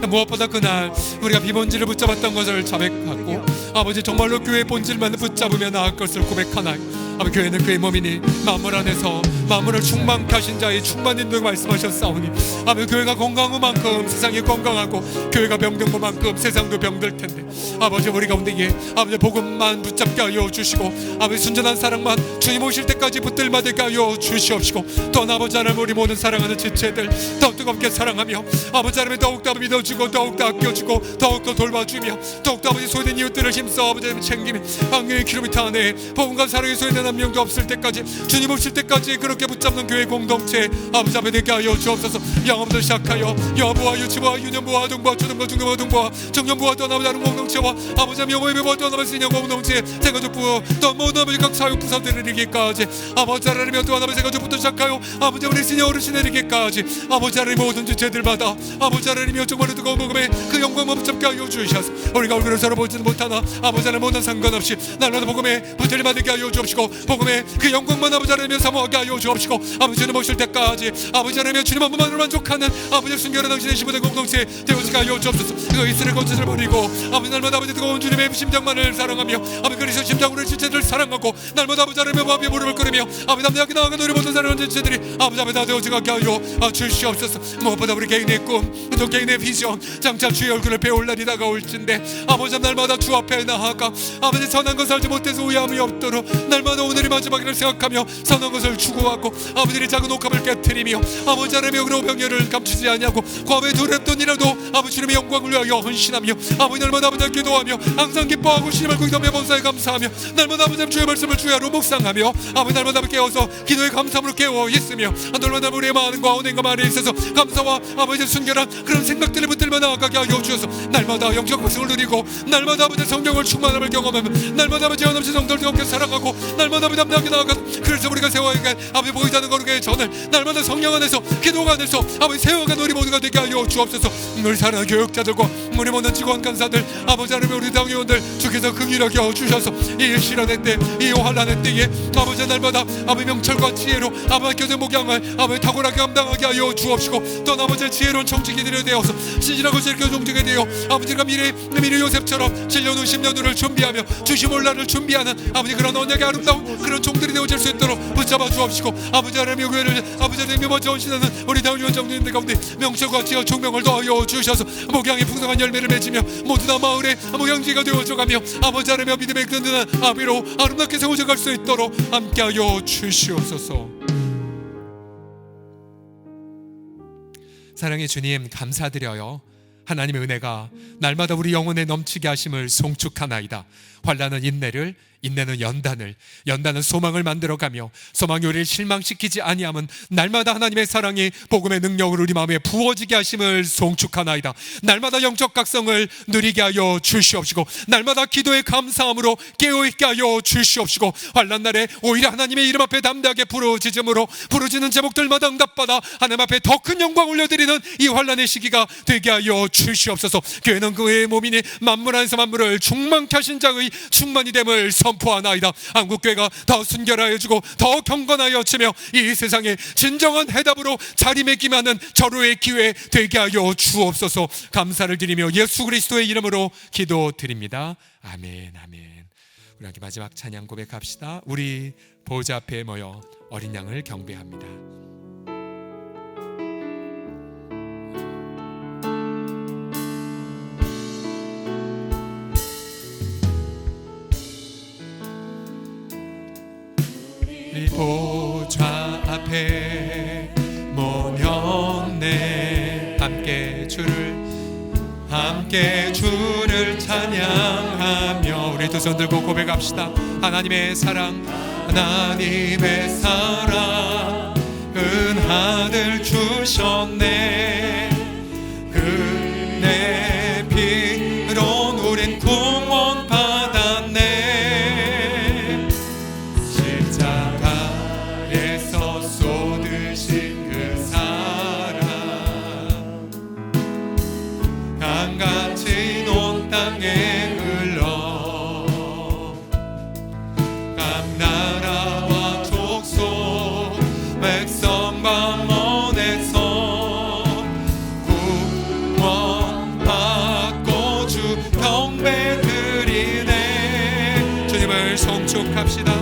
무엇보다 그날 우리가 비본질을 붙잡았던 것을 자백하고 아버지 정말로 교회의 본질만 붙잡으며 나을 것을 고백하나이다. 아버지 교회는 그의 몸이니 만물 안에서 만물을 충만케 하신 자의 충만인도 말씀하셨사오니 아버지 교회가 건강한 만큼 세상이 건강하고 교회가 병든 것만큼 세상도 병들 텐데 아버지 우리 가운데 아버지 복음만 붙잡게 하여 주시고 아버지 순전한 사랑만 주님 오실 때까지 붙들받을게 하여 주시옵시고, 또 아버지 하나님 우리 모든 사랑하는 지체들 더 뜨겁게 사랑하며 아버지 하나님 더욱더 믿어주고 더욱더 아껴주고 더욱더 돌봐주며 더욱더 아버지 소외된 이웃들을 힘써 아버지 하나님 챙기며 방경의 킬로미터 안에 복음과 사랑의 소외된 한 명도 없을 때까지, 주님 오실 때까지 그렇게 붙잡는 교회 공동체 아버지 앞에 되게 하여 주옵소서. 영업부터 시작하여 여부와 유치부와 유년부와 아동부와 초등부와 중년부와 동부와 청년부와 또 아버지 하나님 공동체와 아버지 하나님 영어 예배부와 또 아버지 인형 공동체 생가족부 또 모든 아버지 각 사역 부서들을 이기까지 아버지 하나님의 또 아버지 생가족부터 시작하여 아버지 우리 시니어 어르신을 이기까지 아버지 하나님 모든 주체들마다 아버지 하나님이여 정말로 뜨거운 복음에 그 영광만 붙잡게 하여 주시옵소서. 우리가 얼굴을 서로 보지는 못하나 아버지 하나님 모든 상관없이 날마다 복음에 붙들림 받게 하여 주옵시고 복음에 그 영광만 아버지 하나님의 사모하게 하여 주옵시고 아버지는 오실 때까지 아버지 하나님의 주님 한 분만으로 만족하는 아버지 순결한 당신의 시부된 공동체 되어지게 하여 주옵소서. 그 이스라엘 건축을 버리고 아버지 날마다 아버지 뜨거운 주님의 심장만을 사랑하며 아버지 그리스도 심장으로 지체들을 사랑하고 날마다 아버지 하나님의 마음에 무릎을 꿇으며 아버지 남자에게 나아가 우리 모든 사랑하는 지체들이 아버지 앞에 다 되어지게 하여 주시옵소서. 무엇보다 우리 개인의 꿈 또 개인의 비전 장차 주의 얼굴을 배울 날이 다가올진데 아버지 날마다 주 앞에 나아가 아버지 선한 것을 알지 못해서 오해함이 없도록 날마다 오늘이 마지막이라 생각하며 선한 것을 추구하고 아버지의 작은 옥합을 깨트리며 아버지 하나님의 영으로 병렬을 감추지 아니하고 과거에 두렵던이라도 아버지 주님의 영광을 위하여 헌신하며 아버지 날마다 아버지 기도하며 항상 기뻐하고 신임을 구기하며 범사에 감사하며 날마다 아버지 주의 말씀을 주야로 묵상하며 아버지 날마다 깨어서 기도의 감사함으로 깨어 있으며 날마다 우리의 많은과 은행과 말에 있어서 감사와 아버지 순결한 그런 생각들을 붙들며 나아가게 하여 주셔서 날마다 영적 박성을 누리고 날마다 아버지 성령을 충만함을 경험하며 날마다 아버지 한없이 성도를 뜨겁게 사랑하고 날마다 아버지 담대하게 나아가서 그래서 우리가 세워야게 아버지 보이지 않는 거룩의 전을 날마다 성령 안에서 기도가 안에서 아버지 세워가는 우리 모두가 되게 하여 주옵소서. 우리 사랑하는 교육자들과 우리 모든 직원 간사들 아버지 하나님 우리 당의원들 주께서 긍휼하게 하여 주셔서 이 시련의 때 이 환난의 때에 아버지 날마다 아버지 명철과 지혜로 아버지 교제 목양을 아버지 탁월하게 감당하게 하여 주옵시고 또 아버지 지혜로운 청지기들이 되어서 신실하고 지혜롭게 종직이 되어 아버지가 미래 요셉처럼 7년 후 10년 후를 준비하며 주심 올라를 준비하는 아버지 그런 언약의 아름다운 그런 종들이 되어질 수 있도록 붙잡아 주옵시고 아버지 하나님의 교회를 아버지 하나님의 먼저 헌신하는 우리 당의원 정리인들 가운데 명철과 지혜와 총명을 더하여 주셔서 목양의 풍성한 열매를 맺으며 모두 다 마을의 목양지가 되어져가며 아버지 하나님의 믿음의 든든한 아비로 아름답게 세워져 갈 수 있도록 함께하여 주시옵소서. 사랑의 주님 감사드려요. 하나님의 은혜가 날마다 우리 영혼에 넘치게 하심을 송축하나이다. 환난은 인내를, 인내는 연단을, 연단은 소망을 만들어가며 소망이 우리를 실망시키지 아니함은 날마다 하나님의 사랑이 복음의 능력으로 우리 마음에 부어지게 하심을 송축하나이다. 날마다 영적 각성을 누리게 하여 주시옵시고 날마다 기도의 감사함으로 깨어있게 하여 주시옵시고 환난 날에 오히려 하나님의 이름 앞에 담대하게 부르짖음으로 부르짖는 제목들마다 응답받아 하나님 앞에 더 큰 영광 올려드리는 이 환난의 시기가 되게 하여 주시옵소서. 교회는 그의 몸이니 만물 안에서 만물을 충만케 하신 자의 충만이 됨을 선포하나이다. 한국교회가 더 순결하여지고 더 경건하여 치며 이 세상에 진정한 해답으로 자리매김하는 절호의 기회 되게 하여 주옵소서. 감사를 드리며 예수 그리스도의 이름으로 기도드립니다. 아멘 아멘. 우리 함께 마지막 찬양 고백합시다. 우리 보좌 앞에 모여 어린 양을 경배합니다. 우리 보좌 앞에 모였네. 함께 주를 찬양하며 우리 두 손 들고 고백합시다. 하나님의 사랑, 하나님의 사랑, 은하늘 주셨네. 은혜 피로 우린 구원 받았네. 십자가에서 쏟으신 그 사랑, 강같이 온 땅에 흘러 각 나라와 족속 백성 만원에서 구원받고 주 경배 드리네. 주님을 송축합시다.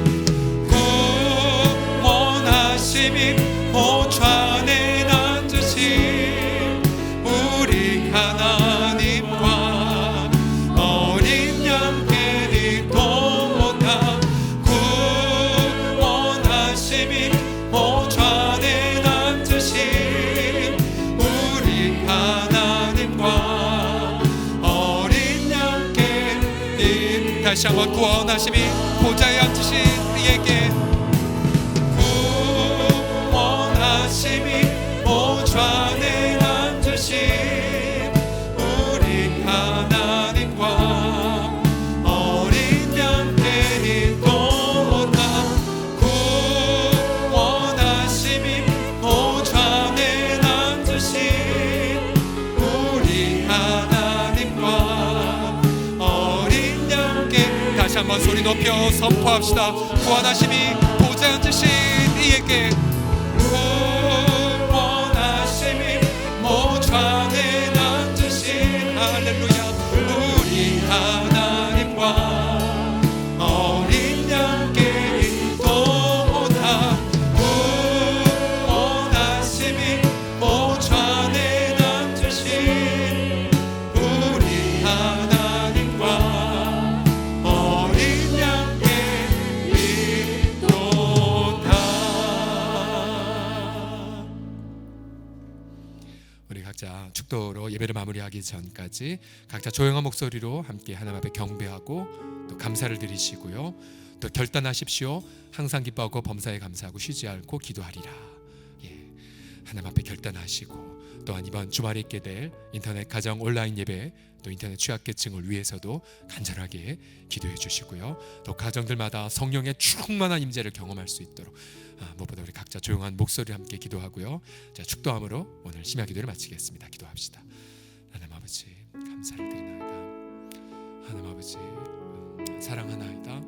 구원하심이 보좌에 앉으신 우리 하나님과 어린 양께 리도다. 주님 다시 한번 구원하심이 보좌에 앉으신 이에게 구원하심이 보좌에 앉으신 우리 하나님과 어린 양께 또다 구원하심이 보좌에 앉으신 우리 하나님과 어린 양께 다시 한번 소리 높여 선포합시다. 구원하심이 보좌에 앉으신 이에게 구원하심이 보좌에 앉으신 할렐루야 우리 하나님과 어린 양께 또다 구원하심이 보좌에 앉으신 우리 하나님과 어린 양께 또다. 우리 각자 축도로 예배를 마무리하기 전까지 각자 조용한 목소리로 함께 하나님 앞에 경배하고 또 감사를 드리시고요. 또 결단하십시오. 항상 기뻐하고 범사에 감사하고 쉬지 않고 기도하리라. 하나님 앞에 결단하시고 또한 이번 주말에 있게 될 인터넷 가정 온라인 예배 또 인터넷 취약계층을 위해서도 간절하게 기도해 주시고요. 또 가정들마다 성령의 충만한 임재를 경험할 수 있도록 무엇보다 우리 각자 조용한 목소리를 함께 기도하고요. 자, 축도함으로 오늘 심야 기도를 마치겠습니다. 기도합시다. 하나님 아버지 감사를 드리나이다. 하나님 아버지 사랑하나이다.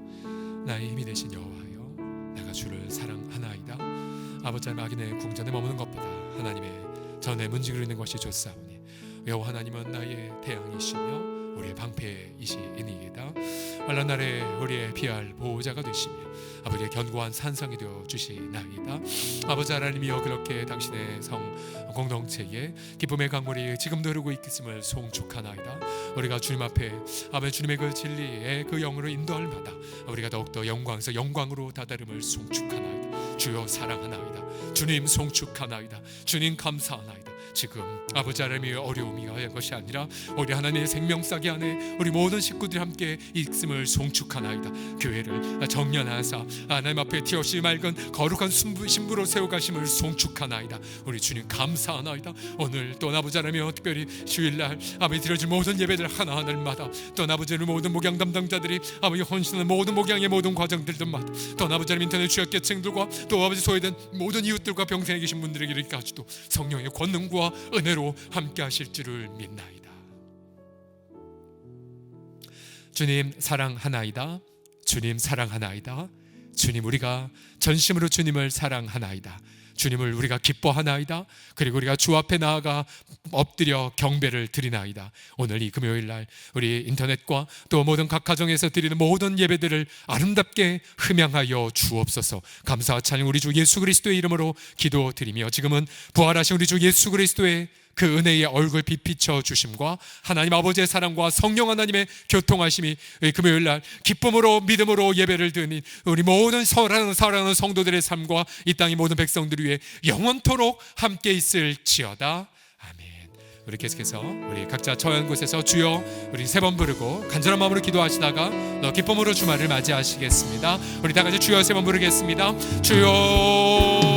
나의 힘이 되신 여호와여 내가 주를 사랑하나이다. 아버지 하나님 악인의 궁전에 머무는 것보다 하나님의 전에 문지기로 있는 것이 좋사오니 여호와 하나님은 나의 태양이시며 우리의 방패이시니이다. 환난 날에 우리의 피할 보호자가 되시며 아버지의 견고한 산성이 되어 주시나이다. 아버지 하나님이여 그렇게 당신의 성 공동체에 기쁨의 강물이 지금도 흐르고 있음을 송축하나이다. 우리가 주님 앞에 아버지 주님의 그 진리의 그 영으로 인도할 마다 우리가 더욱더 영광에서 영광으로 다다름을 송축하나이다. 주여 사랑하나이다. 주님 송축하나이다. 주님 감사하나이다. 지금 아버지 하나님의 어려움이 한 것이 아니라 우리 하나님의 생명싸기 안에 우리 모든 식구들이 함께 있음을 송축하나이다. 교회를 정련하사 하나님 앞에 티없이 맑은 거룩한 신부로 세워가심을 송축하나이다. 우리 주님 감사하나이다. 오늘 또 아버지 하나님의 특별히 주일날 아버지 드려질 모든 예배들 하나하나마다 또 아버지의 모든 목양 담당자들이 아버지 헌신하는 모든 목양의 모든 과정들마다 또 아버지 하나님 인터넷 취약계층들과 또 아버지 소외된 모든 이웃들과 병생에 계신 분들에게까지도 성령의 권능과 은혜로 함께 하실 줄을 믿나이다. 주님 사랑하나이다. 주님 사랑하나이다. 주님 우리가 전심으로 주님을 사랑하나이다. 주님을 우리가 기뻐하나이다. 그리고 우리가 주 앞에 나아가 엎드려 경배를 드리나이다. 오늘 이 금요일날 우리 인터넷과 또 모든 각 가정에서 드리는 모든 예배들을 아름답게 흠양하여 주옵소서. 감사와 찬양 우리 주 예수 그리스도의 이름으로 기도드리며 지금은 부활하신 우리 주 예수 그리스도의 그 은혜의 얼굴 빛비춰 주심과 하나님 아버지의 사랑과 성령 하나님의 교통하심이 금요일날 기쁨으로 믿음으로 예배를 드린 우리 모든 사랑하는 성도들의 삶과 이 땅의 모든 백성들 위해 영원토록 함께 있을지어다. 아멘. 우리 계속해서 우리 각자 처한 곳에서 주여 우리 세 번 부르고 간절한 마음으로 기도하시다가 너 기쁨으로 주말을 맞이하시겠습니다. 우리 다 같이 주여 세 번 부르겠습니다. 주여